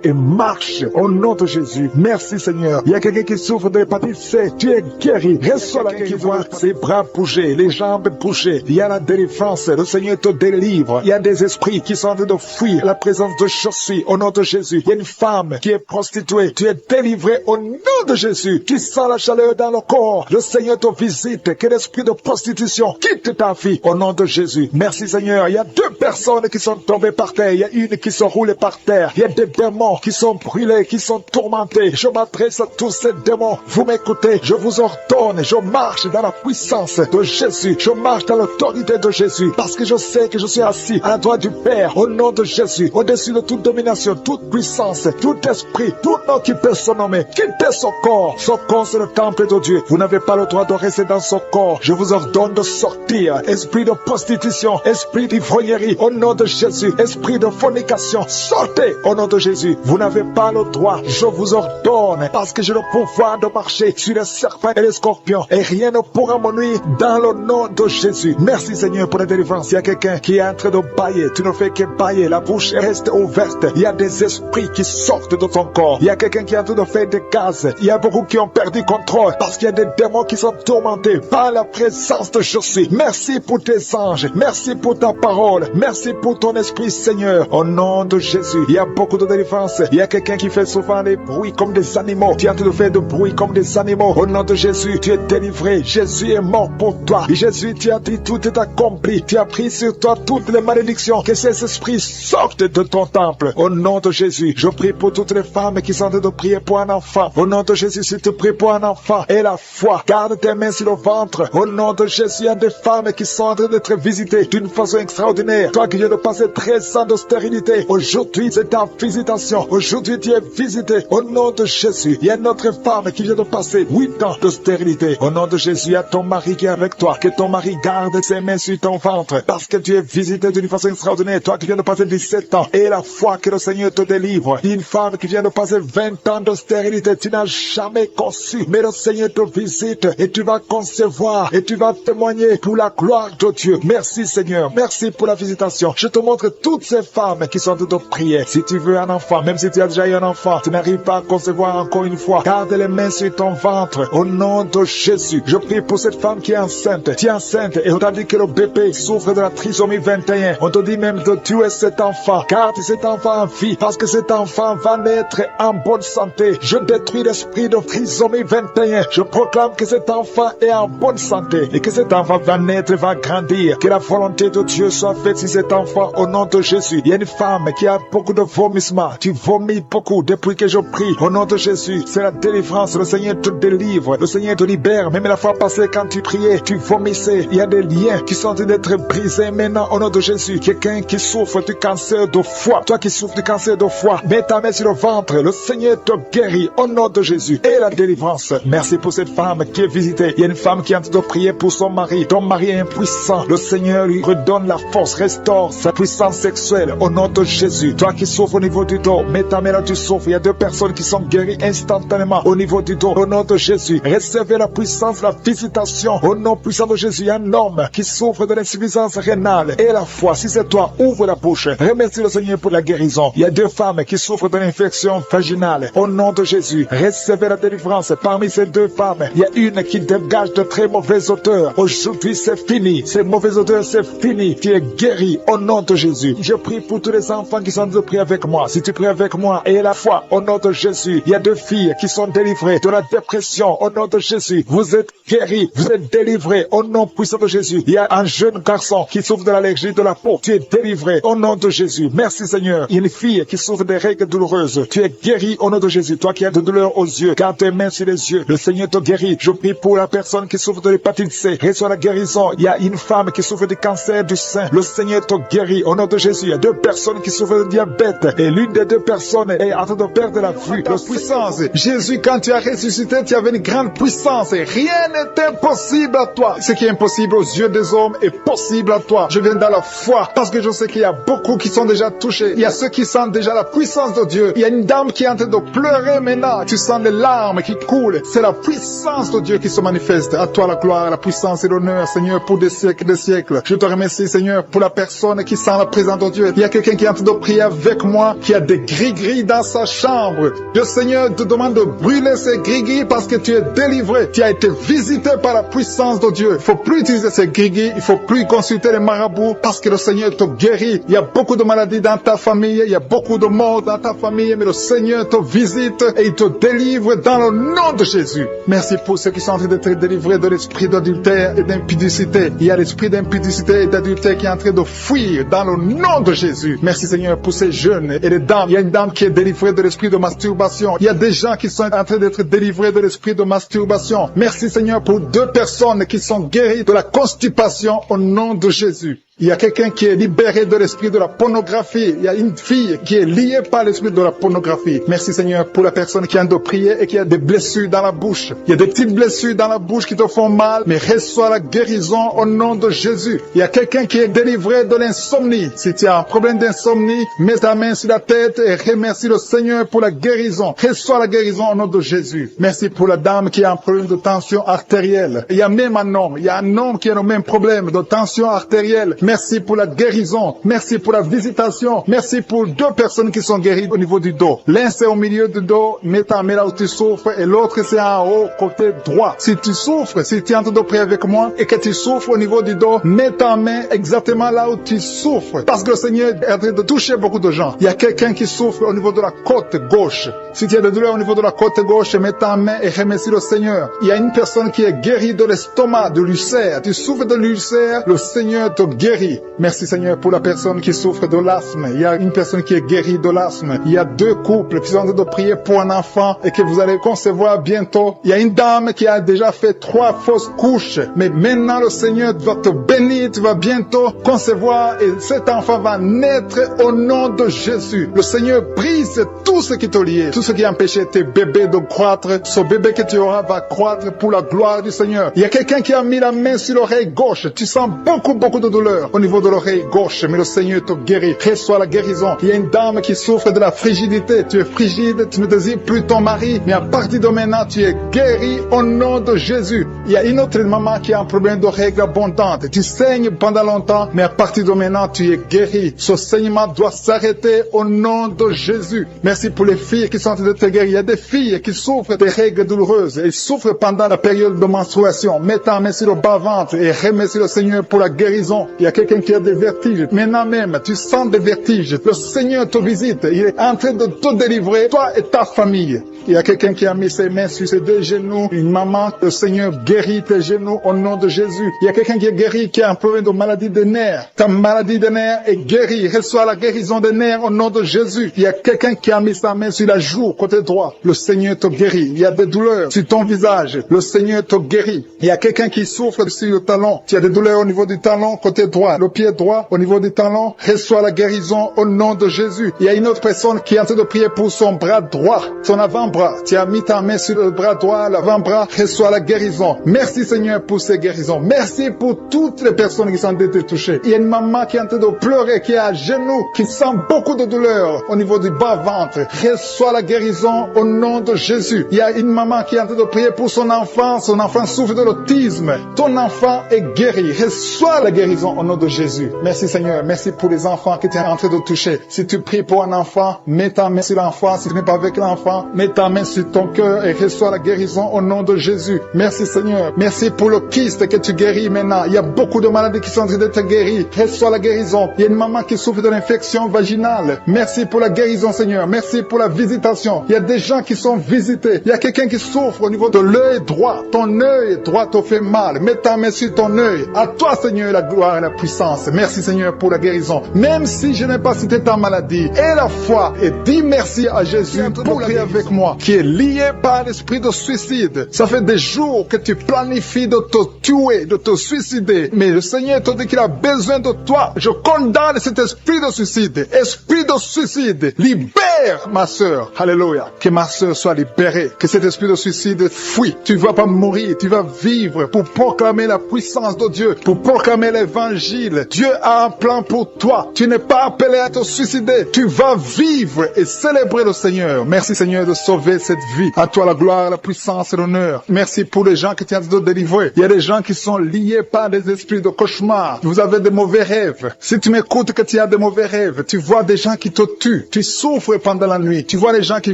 et marche. Au nom de Jésus. Merci Seigneur. Il y a quelqu'un qui souffre de l'hépatite C. Tu es guéri. Reçois la qui voit ses bras bouger, les jambes bouger. Il y a la délivrance. Le Seigneur te délivre. Il y a des esprits qui sont en train de fuir la présence de Jésus. Au nom de Jésus. Il y a une femme qui est prostituée. Tu es délivré au nom de Jésus. Tu sens la chaleur dans le corps. Le Seigneur te visite. Que l'esprit de prostitution quitte ta vie. Au nom de Jésus. Merci Seigneur. Il y a 2 personnes qui sont tombées par terre. Il y a une qui se roule par terre. Il y a des démons qui sont brûlés, qui sont tourmentés. Je m'adresse à tous ces démons. Vous m'écoutez. Je vous ordonne. Je marche dans la puissance de Jésus. Je marche dans l'autorité de Jésus. Parce que je sais que je suis assis à la droite du Père. Au nom de Jésus. Au-dessus de toute domination, toute puissance, tout esprit, tout nom qui peut se nommer. Quittez son corps. Son corps, c'est le temple de Dieu. Vous n'avez pas le droit de rester dans son corps. Je vous ordonne de sortir. Esprit de prostitution, esprit d'ivrognerie, au nom de Jésus. Esprit de fornication, sortez au nom de Jésus. Vous n'avez pas le droit. Je vous ordonne, parce que j'ai le pouvoir de marcher sur les serpents et les scorpions. Et rien ne pourra me nuire dans le nom de Jésus. Merci Seigneur pour la délivrance. Il y a quelqu'un qui est en train de bailler. Tu ne fais que bailler. La bouche reste ouverte. Il y a des esprits qui sortent de ton corps. Il y a quelqu'un qui est en train de faire des gaz. Il y a beaucoup qui ont perdu contrôle parce qu'il y a des démons qui sont tourmentés par la présence de Jésus. Merci pour tes anges. Merci pour ta parole. Merci pour ton esprit Seigneur. Au nom de Jésus, il y a beaucoup de délivrance. Il y a quelqu'un qui fait souvent des bruits comme des animaux. Tu es en train de faire des bruits comme des animaux. Au nom de Jésus, tu es délivré. Jésus est mort pour toi. Et Jésus, tu as dit tout est accompli. Tu as pris sur toi toutes les malédictions. Que ces esprits sortent de ton temple. Au nom de Jésus, je prie pour toutes les femmes qui sont en train de prier pour un enfant. Au nom de Jésus, si tu pries pour un enfant et la foi, garde tes mains sur le ventre. Au nom de Jésus, il y a des femmes qui sont en train d'être visitées d'une façon extraordinaire. Toi qui viens de passer 13 ans de stérilité, aujourd'hui c'est ta visitation. Aujourd'hui tu es visité. Au nom de Jésus, il y a une autre femme qui vient de passer 8 ans de stérilité. Au nom de Jésus, il y a ton mari qui est avec toi. Que ton mari garde ses mains sur ton ventre parce que tu es visité d'une façon extraordinaire. Toi qui viens de passer 17 ans et la foi que le Seigneur te délivre. Une femme qui vient de passer 20 ans de stérilité, tu n'as jamais conçu, mais le Seigneur te visite et tu vas concevoir et tu vas témoigner pour la gloire de Dieu. Merci Seigneur, merci pour la visitation. Je te montre toutes ces femmes qui sont en train de prier. Si tu veux un enfant, même si tu as déjà eu un enfant, tu n'arrives pas à concevoir encore une fois, garde les mains sur ton ventre. Au nom de Jésus, je prie pour cette femme qui est enceinte. Tu es enceinte et on t'a dit que le bébé souffre souffre de la trisomie 21, on te dit même de tuer cet enfant. Garde cet enfant en vie, parce que cet enfant va naître en bonne santé. Je détruis l'esprit de trisomie 21. Je proclame que cet enfant est en bonne santé et que cet enfant va naître, va grandir. Que la volonté de Dieu soit faite sur cet enfant au nom de Jésus. Il y a une femme qui a beaucoup de vomissements. Tu vomis beaucoup depuis que je prie. Au nom de Jésus, c'est la délivrance. Le Seigneur te délivre. Le Seigneur te libère. Même la fois passée, quand tu priais, tu vomissais. Il y a des liens qui sont en train d'être brisés maintenant au nom de Jésus. Quelqu'un qui souffre du cancer de foie. Toi qui souffres du cancer de foie, mets ta main sur le ventre. Le Seigneur te guérit au nom de Jésus. Et la délivrance. Merci pour cette femme qui est visitée. Il y a une femme qui est en train de prier pour son mari. Ton mari est impuissant. Le Seigneur lui redonne la force, restaure sa puissance sexuelle au nom de Jésus. Toi qui souffres au niveau du dos, mets ta main là, tu souffres. Il y a 2 personnes qui sont guéries instantanément au niveau du dos. Au nom de Jésus, recevez la puissance, la visitation. Au nom puissant de Jésus, il y a un homme qui souffre de l'insuffisance rénale et la foi. Si c'est toi, ouvre la bouche. Remercie le Seigneur pour la guérison. Il y a 2 femmes qui souffrent de l'infection vaginale. Au nom de Jésus, recevez la délivrance. Parmi ces 2 femmes, il y a une qui dégage de très mauvaises odeurs. Aujourd'hui, c'est fini. Ces mauvaises odeurs, c'est fini. Tu es guéri au nom de Jésus. Je prie pour tous les enfants qui sont en train de prier avec moi. Si tu pries avec moi et la foi, au nom de Jésus, il y a 2 filles qui sont délivrées de la dépression. Au nom de Jésus, vous êtes guéris, vous êtes délivrés au nom puissant de Jésus. Il y a un jeune garçon qui souffre de l'allergie de la peau. Tu es délivré au nom de Jésus. Merci Seigneur. Il y a une fille qui souffre des règles douloureuses. Tu es guéri au nom de Jésus. Toi qui as de douleur aux yeux, garde tes mains sur les yeux. Le Seigneur te guérit. Je prie pour la personne qui souffre de l'hépatite C. Reçois la guérison. Il y a une femme qui souffre du cancer du sein. Le Seigneur te guérit au nom de Jésus. Il y a 2 personnes qui souffrent de diabète et l'une des 2 personnes est en train de perdre la vue. La puissance. Jésus, quand tu as ressuscité, tu avais une grande puissance et rien n'est impossible à toi. Ce qui est impossible aux yeux des hommes est possible à toi. Je viens dans la foi parce que je sais qu'il y a beaucoup qui sont déjà touchés. Il y a ceux qui sentent déjà la puissance de Dieu. Il y a une dame qui est en train de pleurer maintenant. Tu sens les larmes qui coulent. C'est la puissance de Dieu qui se manifeste. À toi la gloire, la puissance et l'honneur, Seigneur, pour des siècles et des siècles. Je te remercie, Seigneur, pour la personne qui sent la présence de Dieu. Il y a quelqu'un qui est en train de prier avec moi, qui a des gris-gris dans sa chambre. Le Seigneur te demande de brûler ces gris-gris parce que tu es délivré. Tu as été visité par la puissance de Dieu. Il ne faut plus utiliser ces gris-gris. Il ne faut plus consulter les marabouts parce que le Seigneur te guérit. Il y a beaucoup de maladies dans ta famille. Il y a beaucoup de morts dans ta famille. Mais le Seigneur te visite et il te délivre dans le nom de Jésus. Merci pour ceux qui sont en train d'être délivrés de l'esprit d'adultère et d'impudicité. Il y a l'esprit d'impudicité et d'adultère qui est en train de fuir dans le nom de Jésus. Merci Seigneur pour ces jeunes et les dames. Il y a une dame qui est délivrée de l'esprit de masturbation. Il y a des gens qui sont en train d'être délivrés de l'esprit de masturbation. Merci Seigneur pour 2 personnes qui sont guéries de la constipation au nom de Jésus. Il y a quelqu'un qui est libéré de l'esprit de la pornographie. Il y a une fille qui est liée par l'esprit de la pornographie. Merci Seigneur pour la personne qui a de prier et qui a des blessures dans la bouche. Il y a des petites blessures dans la bouche qui te font mal, mais reçois la guérison au nom de Jésus. Il y a quelqu'un qui est délivré de l'insomnie. Si tu as un problème d'insomnie, mets ta main sur la tête et remercie le Seigneur pour la guérison. Reçois la guérison au nom de Jésus. Merci pour la dame qui a un problème de tension artérielle. Il y a même un homme. Il y a un homme qui a le même problème de tension artérielle. Merci pour la guérison. Merci pour la visitation. Merci pour 2 personnes qui sont guéries au niveau du dos. L'un c'est au milieu du dos, mets ta main là où tu souffres, et l'autre c'est en haut, côté droit. Si tu souffres, si tu es en train de prier avec moi et que tu souffres au niveau du dos, mets ta main exactement là où tu souffres. Parce que le Seigneur est en train de toucher beaucoup de gens. Il y a quelqu'un qui souffre au niveau de la côte gauche. Si tu as des douleurs au niveau de la côte gauche, mets ta main et remercie le Seigneur. Il y a une personne qui est guérie de l'estomac, de l'ulcère. Tu souffres de l'ulcère, le Seigneur te guérit. Merci Seigneur pour la personne qui souffre de l'asthme. Il y a une personne qui est guérie de l'asthme. Il y a 2 couples qui sont en train de prier pour un enfant et que vous allez concevoir bientôt. Il y a une dame qui a déjà fait 3 fausses couches. Mais maintenant le Seigneur va te bénir. Tu vas bientôt concevoir et cet enfant va naître au nom de Jésus. Le Seigneur brise tout ce qui te lie, tout ce qui empêchait tes bébés de croître. Ce bébé que tu auras va croître pour la gloire du Seigneur. Il y a quelqu'un qui a mis la main sur l'oreille gauche. Tu sens beaucoup de douleur au niveau de l'oreille gauche, mais le Seigneur te guérit. Reçois la guérison. Il y a une dame qui souffre de la frigidité. Tu es frigide, tu ne désires plus ton mari, mais à partir de maintenant, tu es guéri au nom de Jésus. Il y a une autre maman qui a un problème de règles abondantes. Tu saignes pendant longtemps, mais à partir de maintenant, tu es guéri. Ce saignement doit s'arrêter au nom de Jésus. Merci pour les filles qui sont en train de te guérir. Il y a des filles qui souffrent des règles douloureuses. Elles souffrent pendant la période de menstruation. Mets ta main sur le bas-ventre et remercie le Seigneur pour la guérison. Il y a quelqu'un qui a des vertiges. Maintenant même, tu sens des vertiges. Le Seigneur te visite. Il est en train de te délivrer, toi et ta famille. Il y a quelqu'un qui a mis ses mains sur ses deux genoux. Une maman, le Seigneur guérit tes genoux au nom de Jésus. Il y a quelqu'un qui est guéri, qui a un problème de maladie des nerfs. Ta maladie des nerfs est guérie. Reçois la guérison des nerfs au nom de Jésus. Il y a quelqu'un qui a mis sa main sur la joue, côté droit. Le Seigneur te guérit. Il y a des douleurs sur ton visage. Le Seigneur te guérit. Il y a quelqu'un qui souffre sur le talon. Tu as des douleurs au niveau du talon, côté droit. Le pied droit, au niveau du talon. Reçois la guérison au nom de Jésus. Il y a une autre personne qui est en train de prier pour son bras droit, son avant-bras. Tu as mis ta main sur le bras droit, l'avant-bras, reçois la guérison. Merci Seigneur pour ces guérisons. Merci pour toutes les personnes qui sont été touchées. Il y a une maman qui est en train de pleurer, qui est à genoux, qui sent beaucoup de douleur au niveau du bas-ventre. Reçois la guérison au nom de Jésus. Il y a une maman qui est en train de prier pour son enfant souffre de l'autisme. Ton enfant est guéri. Reçois la guérison au nom de Jésus. Merci Seigneur. Merci pour les enfants que tu es en train de toucher. Si tu pries pour un enfant, mets ta main sur l'enfant. Si tu n'es pas avec l'enfant, mets ta main sur ton cœur et reçois la guérison au nom de Jésus. Merci Seigneur. Merci pour le kyste que tu guéris maintenant. Il y a beaucoup de maladies qui sont en train d'être guéries. Reçois la guérison. Il y a une maman qui souffre de l'infection vaginale. Merci pour la guérison Seigneur. Merci pour la visitation. Il y a des gens qui sont visités. Il y a quelqu'un qui souffre au niveau de l'œil droit. Ton œil droit te fait mal. Mets ta main sur ton œil. À toi Seigneur la gloire et la puissance. Merci Seigneur pour la guérison. Même si je n'ai pas cité ta maladie, et la foi, et dis merci à Jésus pour prier avec moi, qui est lié par l'esprit de suicide. Ça fait des jours que tu planifies de te tuer, de te suicider. Mais le Seigneur te dit qu'il a besoin de toi. Je condamne cet esprit de suicide. Esprit de suicide, libère ma sœur. Alléluia. Que ma sœur soit libérée. Que cet esprit de suicide fuit. Tu ne vas pas mourir. Tu vas vivre pour proclamer la puissance de Dieu, pour proclamer l'évangile. Dieu a un plan pour toi. Tu n'es pas appelé à te suicider. Tu vas vivre et célébrer le Seigneur. Merci Seigneur de sauver cette vie. À toi la gloire, la puissance et l'honneur. Merci pour les gens que tu as de délivrer. Il y a des gens qui sont liés par des esprits de cauchemar. Vous avez des mauvais rêves. Si tu m'écoutes que tu as des mauvais rêves, tu vois des gens qui te tuent. Tu souffres pendant la nuit. Tu vois les gens qui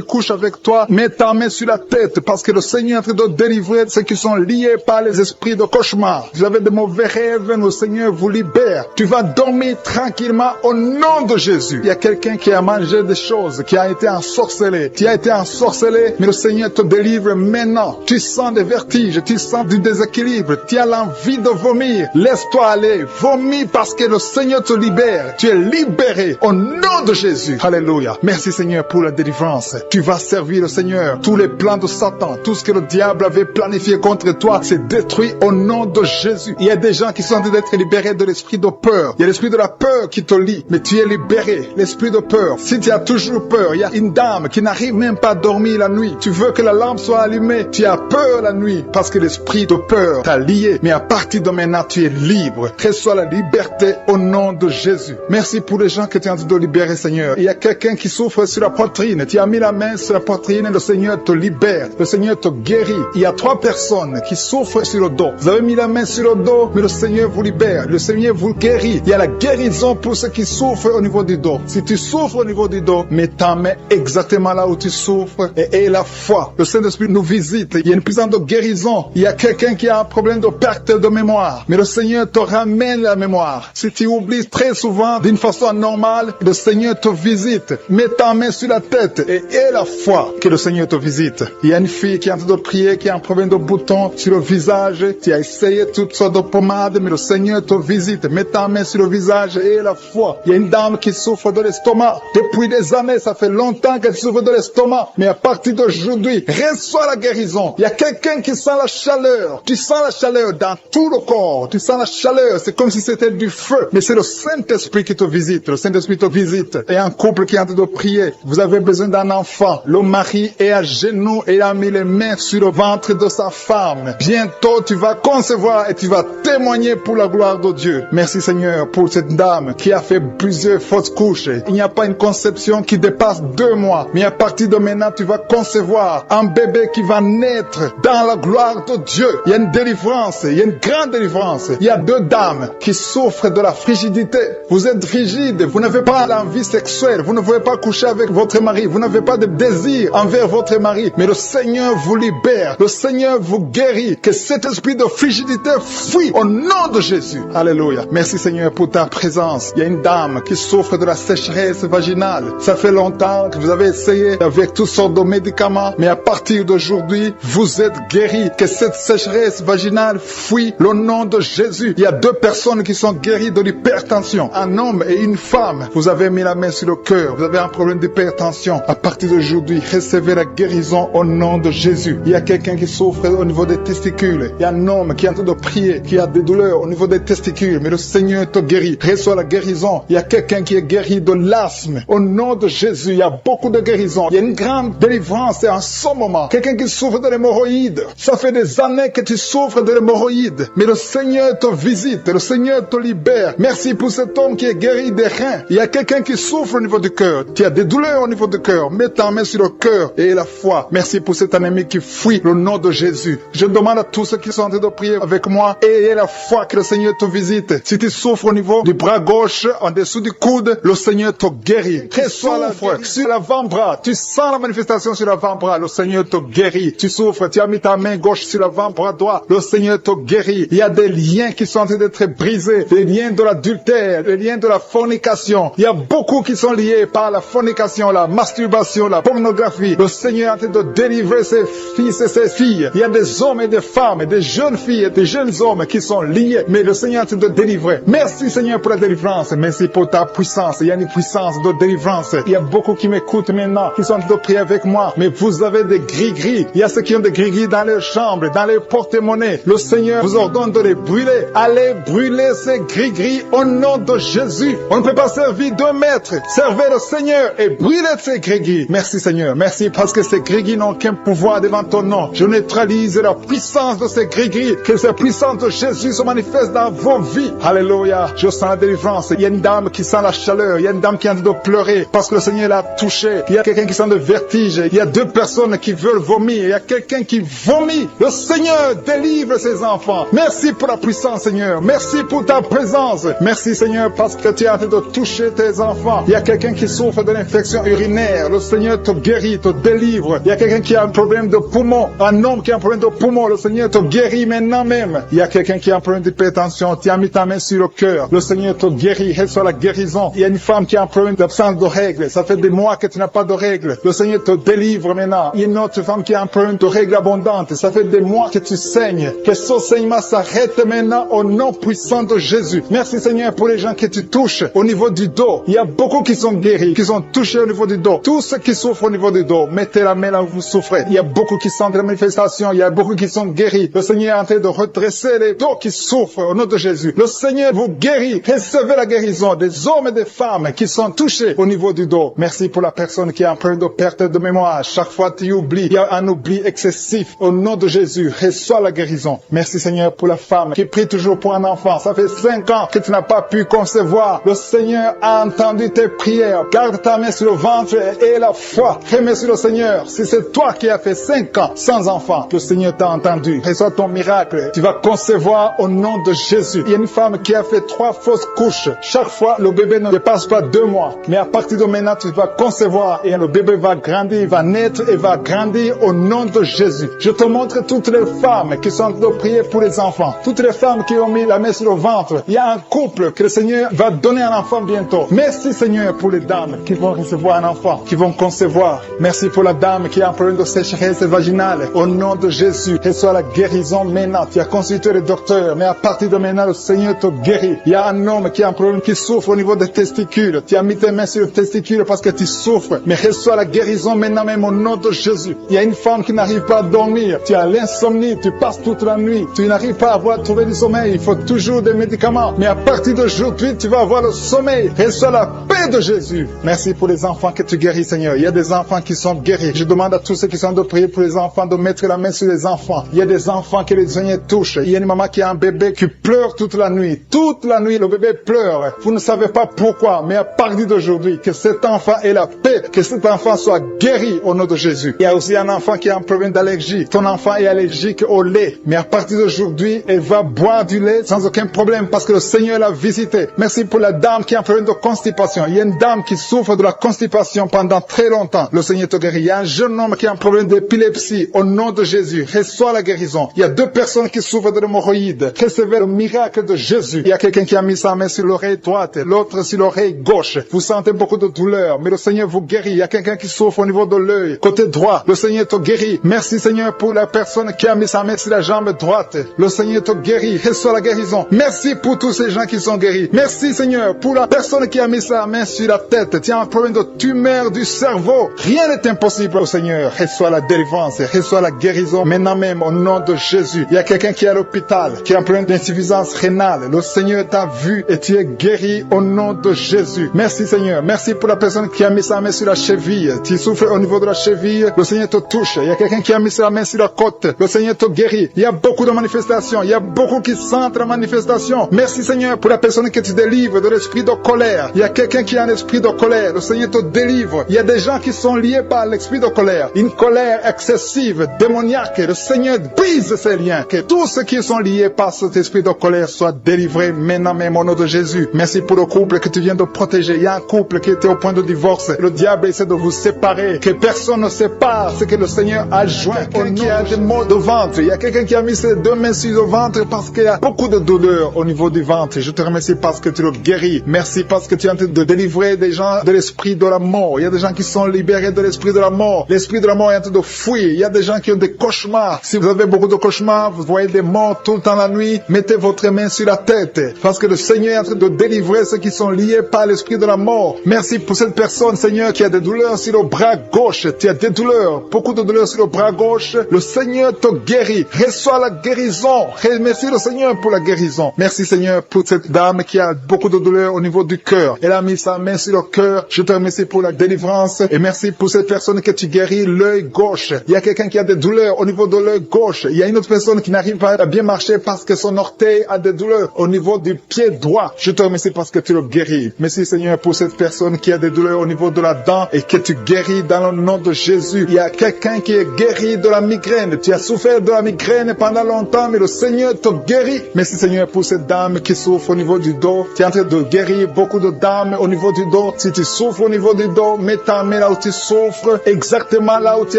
couchent avec toi. Mets ta main sur la tête parce que le Seigneur est en train de délivrer ceux qui sont liés par les esprits de cauchemar. Vous avez des mauvais rêves, le Seigneur vous libère. Tu vas dormir tranquillement au nom de Jésus. Il y a quelqu'un qui a mangé des choses, qui a été ensorcelé. Tu as été ensorcelé, mais le Seigneur te délivre maintenant. Tu sens des vertiges, tu sens du déséquilibre, tu as l'envie de vomir. Laisse-toi aller, vomis parce que le Seigneur te libère. Tu es libéré au nom de Jésus. Alléluia. Merci Seigneur pour la délivrance. Tu vas servir le Seigneur. Tous les plans de Satan, tout ce que le diable avait planifié contre toi, c'est détruit au nom de Jésus. Il y a des gens qui sont en train d'être libérés de l'esprit de peur. Il y a l'esprit de la peur qui te lie, mais tu es libéré. L'esprit de peur. Si tu as toujours peur, il y a une dame qui n'arrive même pas à dormir la nuit. Tu veux que la lampe soit allumée. Tu as peur la nuit parce que l'esprit de peur t'a lié. Mais à partir de maintenant, tu es libre. Reçois la liberté au nom de Jésus. Merci pour les gens que tu es en train de libérer, Seigneur. Il y a quelqu'un qui souffre sur la poitrine. Tu as mis la main sur la poitrine et le Seigneur te libère. Le Seigneur te guérit. Il y a 3 personnes qui souffrent sur le dos. Vous avez mis la main sur le dos, mais le Seigneur vous libère. Le Seigneur vous guérit. Il y a la guérison pour ceux qui souffrent au niveau du dos. Si tu souffres au niveau du dos, mets ta main exactement là où tu souffres et aie la foi. Le Saint-Esprit nous visite. Il y a une puissance de guérison. Il y a quelqu'un qui a un problème de perte de mémoire. Mais le Seigneur te ramène la mémoire. Si tu oublies très souvent d'une façon anormale, le Seigneur te visite. Mets ta main sur la tête et aie la foi que le Seigneur te visite. Il y a une fille qui est en train de prier, qui a un problème de bouton sur le visage. Tu as essayé toutes sortes de pommades, mais le Seigneur te visite. Mets ta main sur le visage et aie la foi. Il y a une dame qui souffre de l'estomac. Depuis des années, ça fait longtemps qu'elle souffre de l'estomac. Mais à partir d'aujourd'hui, reçois la guérison. Il y a quelqu'un qui sent la chaleur. Tu sens la chaleur dans tout le corps. Tu sens la chaleur. C'est comme si c'était du feu. Mais c'est le Saint-Esprit qui te visite. Le Saint-Esprit te visite. Et un couple qui est en train de prier. Vous avez besoin d'un enfant. Le mari est à genoux et a mis les mains sur le ventre de sa femme. Bientôt, tu vas concevoir et tu vas témoigner pour la gloire de Dieu. Merci Seigneur pour cette dame qui a fait plusieurs fausses couches. Il n'y a pas une conception qui dépasse 2 mois. Mais à partir de maintenant, tu vas concevoir un bébé qui va naître dans la gloire de Dieu. Il y a une délivrance. Il y a une grande délivrance. Il y a 2 dames qui souffrent de la frigidité. Vous êtes frigide. Vous n'avez pas l'envie sexuelle. Vous ne pouvez pas coucher avec votre mari. Vous n'avez pas de désir envers votre mari. Mais le Seigneur vous libère. Le Seigneur vous guérit. Que cet esprit de frigidité fuit au nom de Jésus. Alléluia. Alléluia. Merci Seigneur pour ta présence. Il y a une dame qui souffre de la sécheresse vaginale. Ça fait longtemps que vous avez essayé avec toutes sortes de médicaments, mais à partir d'aujourd'hui, vous êtes guéris. Que cette sécheresse vaginale fuit le nom de Jésus. Il y a 2 personnes qui sont guéries de l'hypertension. Un homme et une femme. Vous avez mis la main sur le cœur. Vous avez un problème d'hypertension. À partir d'aujourd'hui, recevez la guérison au nom de Jésus. Il y a quelqu'un qui souffre au niveau des testicules. Il y a un homme qui est en train de prier, qui a des douleurs au niveau des testicules, mais le Seigneur te guérit. Reçois la guérison. Il y a quelqu'un qui est guéri de l'asthme. Au nom de Jésus, il y a beaucoup de guérisons. Il y a une grande délivrance en ce moment. Quelqu'un qui souffre de l'hémorroïde. Ça fait des années que tu souffres de l'hémorroïde, mais le Seigneur te visite. Le Seigneur te libère. Merci pour cet homme qui est guéri des reins. Il y a quelqu'un qui souffre au niveau du cœur. Tu as des douleurs au niveau du cœur. Mets ta main sur le cœur et la foi. Merci pour cet ennemi qui fuit le nom de Jésus. Je demande à tous ceux qui sont en train de prier avec moi, ayez la foi que le Seigneur te visite. Si tu souffres au niveau du bras gauche, en dessous du coude, le Seigneur te guérit. Reçois la foi sur l'avant-bras. Tu sens la manifestation sur l'avant-bras, le Seigneur te guérit. Tu souffres, tu as mis ta main gauche sur l'avant-bras droit, le Seigneur te guérit. Il y a des liens qui sont en train d'être brisés, des liens de l'adultère, des liens de la fornication. Il y a beaucoup qui sont liés par la fornication, la masturbation, la pornographie. Le Seigneur est en train de délivrer ses fils et ses filles. Il y a des hommes et des femmes, des jeunes filles et des jeunes hommes qui sont liés, mais le Seigneur est en train de délivrer. Merci Seigneur pour la délivrance. Merci pour ta puissance. Il y a une puissance de délivrance. Il y a beaucoup qui m'écoutent maintenant, qui sont en train de prier avec moi, mais vous avez des gris-gris. Il y a ceux qui ont des gris-gris dans leurs chambres, dans les porte-monnaies. Le Seigneur vous ordonne de les brûler. Allez brûler ces gris-gris au nom de Jésus. On ne peut pas servir 2 maîtres. Servez le Seigneur et brûlez ces gris-gris. Merci Seigneur. Merci parce que ces gris-gris n'ont aucun pouvoir devant ton nom. Je neutralise la puissance de ces gris-gris. Que cette puissance de Jésus se manifeste dans vos vies. Alléluia. Je sens la délivrance. Il y a une dame qui sent la chaleur. Il y a une dame qui est en train de pleurer parce que le Seigneur l'a touché. Il y a quelqu'un qui sent le vertige. Il y a 2 personnes qui veulent vomir. Il y a quelqu'un qui vomit. Le Seigneur délivre ses enfants. Merci pour la puissance, Seigneur. Merci pour ta présence. Merci, Seigneur, parce que tu es en train de toucher tes enfants. Il y a quelqu'un qui souffre de l'infection urinaire. Le Seigneur te guérit, te délivre. Il y a quelqu'un qui a un problème de poumon. Un homme qui a un problème de poumon. Le Seigneur te guérit maintenant même. Il y a quelqu'un qui a un problème d'hypertension. Tu as mis ta main sur le cœur. Le Seigneur te guérit. Reçois la guérison. Il y a une femme qui a un problème d'absence de règles. Ça fait des mois que tu n'as pas de règles. Le Seigneur te délivre maintenant. Il y a une autre femme qui a un problème de règles abondantes. Ça fait des mois que tu saignes. Que ce saignement s'arrête maintenant au nom puissant de Jésus. Merci Seigneur pour les gens que tu touches au niveau du dos. Il y a beaucoup qui sont guéris, qui sont touchés au niveau du dos. Tous ceux qui souffrent au niveau du dos, mettez la main là où vous souffrez. Il y a beaucoup qui sentent la manifestation. Il y a beaucoup qui sont guéris. Le Seigneur est en train de redresser les dos qui souffrent au nom de Jésus. Le Seigneur vous guérit. Recevez la guérison des hommes et des femmes qui sont touchés au niveau du dos. Merci pour la personne qui a un problème de perte de mémoire. Chaque fois tu oublies. Il y a un oubli excessif. Au nom de Jésus, reçois la guérison. Merci Seigneur pour la femme qui prie toujours pour un enfant. Ça fait 5 ans que tu n'as pas pu concevoir. Le Seigneur a entendu tes prières. Garde ta main sur le ventre et la foi. Remercie le Seigneur. Si c'est toi qui as fait 5 ans sans enfant, le Seigneur t'a entendu. Reçois ton miracle. Tu vas concevoir au nom de Jésus. Il y a une femme qui a fait 3 fausses couches. Chaque fois, le bébé ne dépasse pas 2 mois. Mais à partir de maintenant, tu vas concevoir et le bébé va grandir, va naître et va grandir au nom de Jésus. Je te montre toutes les femmes qui sont en train de prier pour les enfants. Toutes les femmes qui ont mis la main sur le ventre. Il y a un couple que le Seigneur va donner un enfant bientôt. Merci Seigneur pour les dames qui vont recevoir un enfant, qui vont concevoir. Merci pour la dame qui a un problème de sécheresse vaginale. Au nom de Jésus, reçois la guérison maintenant. Tu as consulté le docteur, mais à partir de maintenant, le Seigneur te guérit. Il y a un homme qui a un problème qui souffre au niveau des testicules. Tu as mis tes mains sur le testicule parce que tu souffres. Mais reçois la guérison maintenant même au nom de Jésus. Il y a une femme qui n'arrive pas à dormir. Tu as l'insomnie, tu passes toute la nuit. Tu n'arrives pas à trouver du sommeil. Il faut toujours des médicaments. Mais à partir d'aujourd'hui, tu vas avoir le sommeil. Reçois la paix de Jésus. Merci pour les enfants que tu guéris, Seigneur. Il y a des enfants qui sont guéris. Je demande à tous ceux qui sont de prier pour les enfants de mettre la main sur les enfants. Il y a des enfants que le Seigneur touche. Il y a une maman qui a un bébé qui pleure toute la nuit. Toute la nuit, le bébé pleure. Vous ne savez pas pourquoi, mais à partir d'aujourd'hui, que cet enfant ait la paix, que cet enfant soit guéri au nom de Jésus. Il y a aussi un enfant qui a un problème d'allergie. Ton enfant est allergique au lait, mais à partir d'aujourd'hui, elle va boire du lait sans aucun problème parce que le Seigneur l'a visité. Merci pour la dame qui a un problème de constipation. Il y a une dame qui souffre de la constipation pendant très longtemps. Le Seigneur te guérit. Il y a un jeune homme qui a un problème d'épilepsie. Au nom de Jésus, reçois la guérison. Il y a 2 personnes qui souffrent de l'hémorroïde. Recevez le miracle de Jésus. Il y a quelqu'un qui a mis sa main sur l'oreille droite, l'autre sur l'oreille gauche. Vous sentez beaucoup de douleur, mais le Seigneur vous guérit. Il y a quelqu'un qui souffre au niveau de l'œil, côté droit. Le Seigneur te guérit. Merci Seigneur pour la personne qui a mis sa main sur la jambe droite. Le Seigneur te guérit. Reçois la guérison. Merci pour tous ces gens qui sont guéris. Merci Seigneur pour la personne qui a mis sa main sur la tête. Tu as un problème de tumeur du cerveau. Rien n'est impossible au Seigneur. Reçois la délivrance. Reçois la guérison. Maintenant même, au nom de Jésus. Il y a quelqu'un qui est à l'hôpital, qui a un problème d'insuffisance rénale. Le Seigneur t'a vu et tu es guéri au nom de Jésus. Merci Seigneur. Merci pour la personne qui a mis sa main sur la cheville. Tu souffres au niveau de la cheville. Le Seigneur te touche. Il y a quelqu'un qui a mis sa main sur la côte. Le Seigneur te guérit. Il y a beaucoup de manifestations. Il y a beaucoup qui sentent la manifestation. Merci Seigneur pour la personne que tu délivres de l'esprit de colère. Il y a quelqu'un qui a un esprit de colère. Le Seigneur te délivre. Il y a des gens qui sont liés par l'esprit de colère. Une colère excessive, démoniaque. Le Seigneur brise ces liens. Que tous ceux qui sont liés par cet esprit de colère soient délivrés maintenant même au nom de Jésus. Merci pour le couple que tu viens de protéger. Il y a un couple qui était au point de divorce. Le diable essaie de vous séparer. Que personne ne sépare ce que le Seigneur a joint. Quelqu'un qui a des maux de ventre. Il y a quelqu'un qui a mis ses deux mains sur le ventre parce qu'il y a beaucoup de douleur au niveau du ventre. Je te remercie parce que tu le guéris. Merci parce que tu es en train de délivrer des gens de l'esprit de la mort. Il y a des gens qui sont libérés de l'esprit de la mort. L'esprit de la mort est en train de fuir. Il y a des gens qui ont des cauchemars. Si vous avez beaucoup de cauchemars, vous voyez des morts tout le temps la nuit, mettez votre main sur la tête. Parce que le Seigneur est en train de délivrer ceux qui sont liés par l'esprit de la mort. Merci pour cette personne, Seigneur, qui a des douleurs sur le bras gauche. Tu as des douleurs, beaucoup de douleurs sur le bras gauche. Le Seigneur te guérit. Reçois la guérison. Remercie le Seigneur pour la guérison. Merci Seigneur pour cette dame qui a beaucoup de douleurs au niveau du cœur. Elle a mis sa main sur le cœur. Je te remercie pour la délivrance. Et merci pour cette personne que tu guéris l'œil gauche. Il y a quelqu'un qui a des douleurs au niveau de l'œil gauche. Il y a une autre personne qui n'arrive pas à bien marcher parce que son orteil a des douleurs au niveau du pied droit. Je te remercie parce que tu le guéris. Merci Seigneur pour cette personne qui a des douleurs au niveau de la dent et que tu guéris dans le nom de Jésus. Il y a quelqu'un qui est guéri de la migraine. Tu as souffert de la migraine pendant longtemps, mais le Seigneur te guérit. Merci Seigneur pour cette dame qui souffre au niveau du dos. Tu es en train de guérir beaucoup de dames au niveau du dos. Si tu souffres au niveau du dos, mets ta main là où tu souffres, exactement là où tu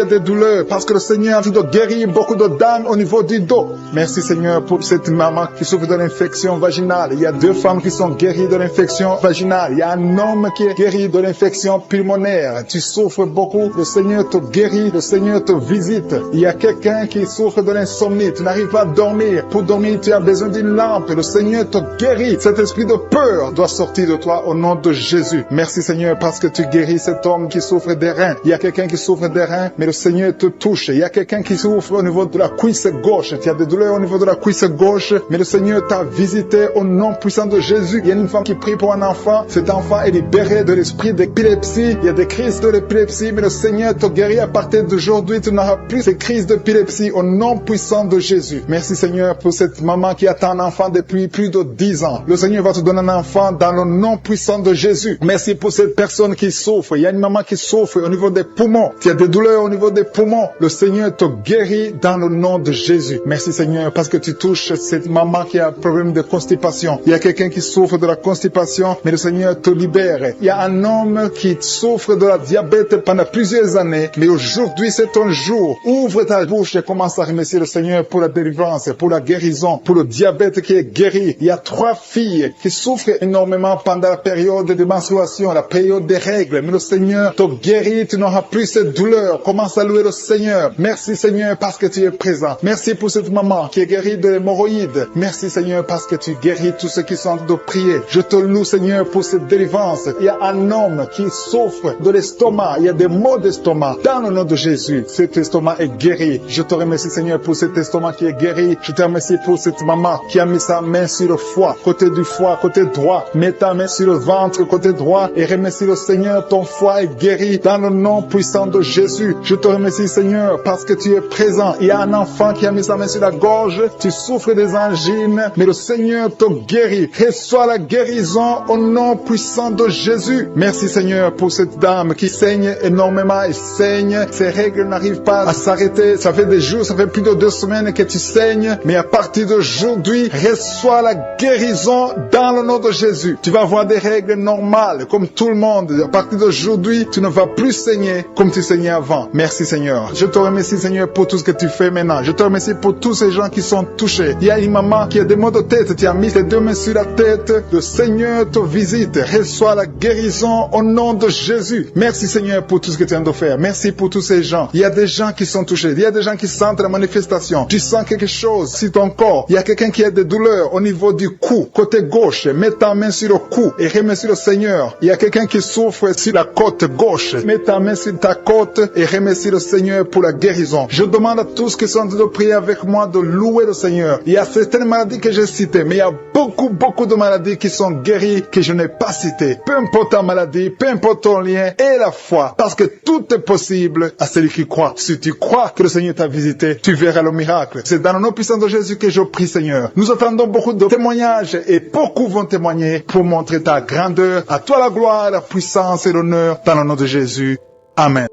as des douleurs, parce que le Seigneur est en train de guérir beaucoup de dames au niveau du dos. Merci Seigneur pour cette maman qui souffre de l'infection vaginale. Il y a 2 femmes qui sont guéries de l'infection vaginale. Il y a un homme qui est guéri de l'infection pulmonaire. Tu souffres beaucoup, le Seigneur te guérit, le Seigneur te visite. Il y a quelqu'un qui souffre de l'insomnie. Tu n'arrives pas à dormir. Pour dormir, tu as besoin d'une lampe. Le Seigneur te guérit. Cet esprit de peur doit sortir de toi au nom de Jésus. Merci Seigneur parce que tu guéris cet homme qui souffre des reins. Il y a quelqu'un qui souffre des reins, mais le Seigneur te touche. Il y a quelqu'un qui souffre au niveau de la cuisse gauche. Tu as des douleurs au niveau de la cuisse gauche, mais le Seigneur t'a visité au nom puissant de Jésus. Il y a une femme qui prie pour un enfant. Cet enfant est libéré de l'esprit d'épilepsie. Il y a des crises de l'épilepsie, mais le Seigneur te guérit. À partir d'aujourd'hui, tu n'auras plus ces crises d'épilepsie au nom puissant de Jésus. Merci Seigneur pour cette maman qui attend un enfant depuis plus de 10 ans. Le Seigneur va te donner un enfant dans le nom puissant de Jésus. Merci pour cette personne qui souffre. Il y a une maman qui souffre au niveau des poumons. Tu as des douleurs au niveau des poumons. Le Seigneur te guérit dans le nom de Jésus. Merci Seigneur parce que tu touches cette maman qui a un problème de constipation. Il y a quelqu'un qui souffre de la constipation, mais le Seigneur te libère. Il y a un homme qui souffre de la diabète pendant plusieurs années, mais aujourd'hui c'est ton jour. Ouvre ta bouche et commence à remercier le Seigneur pour la délivrance, pour la guérison, pour le diabète qui est guéri. Il y a 3 filles qui souffrent énormément pendant la période de menstruation, la période des règles, mais le Seigneur te guérit, tu n'auras plus cette douleur. Commence à louer le Seigneur. Merci Seigneur parce que tu es présent. Merci pour cette maman qui est guérie de l'hémorroïde. Merci Seigneur parce que tu guéris tous ceux qui sont en train de prier. Je te loue Seigneur pour cette délivrance. Il y a un homme qui souffre de l'estomac. Il y a des maux d'estomac. Dans le nom de Jésus, cet estomac est guéri. Je te remercie Seigneur pour cet estomac qui est guéri. Je te remercie pour cette maman qui a mis sa main sur le foie, côté du foie, côté droit. Mets ta main sur le ventre, côté droit, et remercie le Seigneur. Ton foie est guéri dans le nom puissant de Jésus. Je te remercie Seigneur parce que tu es présent. Il y a un enfant qui a mis sa main sur la gorge. Tu souffres des angines, mais le Seigneur te guérit. Reçois la guérison au nom puissant de Jésus. Merci Seigneur pour cette dame qui saigne énormément et saigne. Ses règles n'arrivent pas à s'arrêter. Ça fait des jours, ça fait plus de 2 semaines que tu saignes, mais à partir d'aujourd'hui, reçois la guérison dans le nom de Jésus. Tu vas avoir des règles normales comme tout le monde. À partir d'aujourd'hui, tu ne vas plus saigner comme tu saignais avant. Merci Seigneur. Je te remercie Seigneur pour tout ce que tu fais maintenant. Je te remercie pour tous ces gens qui sont touchés. Il y a une maman qui a des maux de tête, tu as mis tes deux mains sur la tête, le Seigneur te visite, reçois la guérison au nom de Jésus. Merci Seigneur pour tout ce que tu viens de faire. Merci pour tous ces gens. Il y a des gens qui sont touchés, il y a des gens qui sentent la manifestation. Tu sens quelque chose sur ton corps. Il y a quelqu'un qui a des douleurs au niveau du cou, côté gauche. Mets ta main sur le cou et remercie le Seigneur. Il y a quelqu'un qui souffre sur la côte gauche. Mets ta main sur ta côte et remercie le Seigneur pour la guérison. Je demande à tous qui sont en train de prier avec moi de louer le Seigneur. Il y a certaines maladies que j'ai citées, mais il y a beaucoup de maladies qui sont guéries que je n'ai pas citées. Peu importe ta maladie, peu importe ton lien et la foi, parce que tout est possible à celui qui croit. Si tu crois que le Seigneur t'a visité, tu verras le miracle. C'est dans le nom puissant de Jésus que je prie, Seigneur. Nous attendons beaucoup de témoignages et beaucoup vont témoigner pour montrer ta grandeur. À toi la gloire, la puissance et l'honneur dans le nom de Jésus. Amen.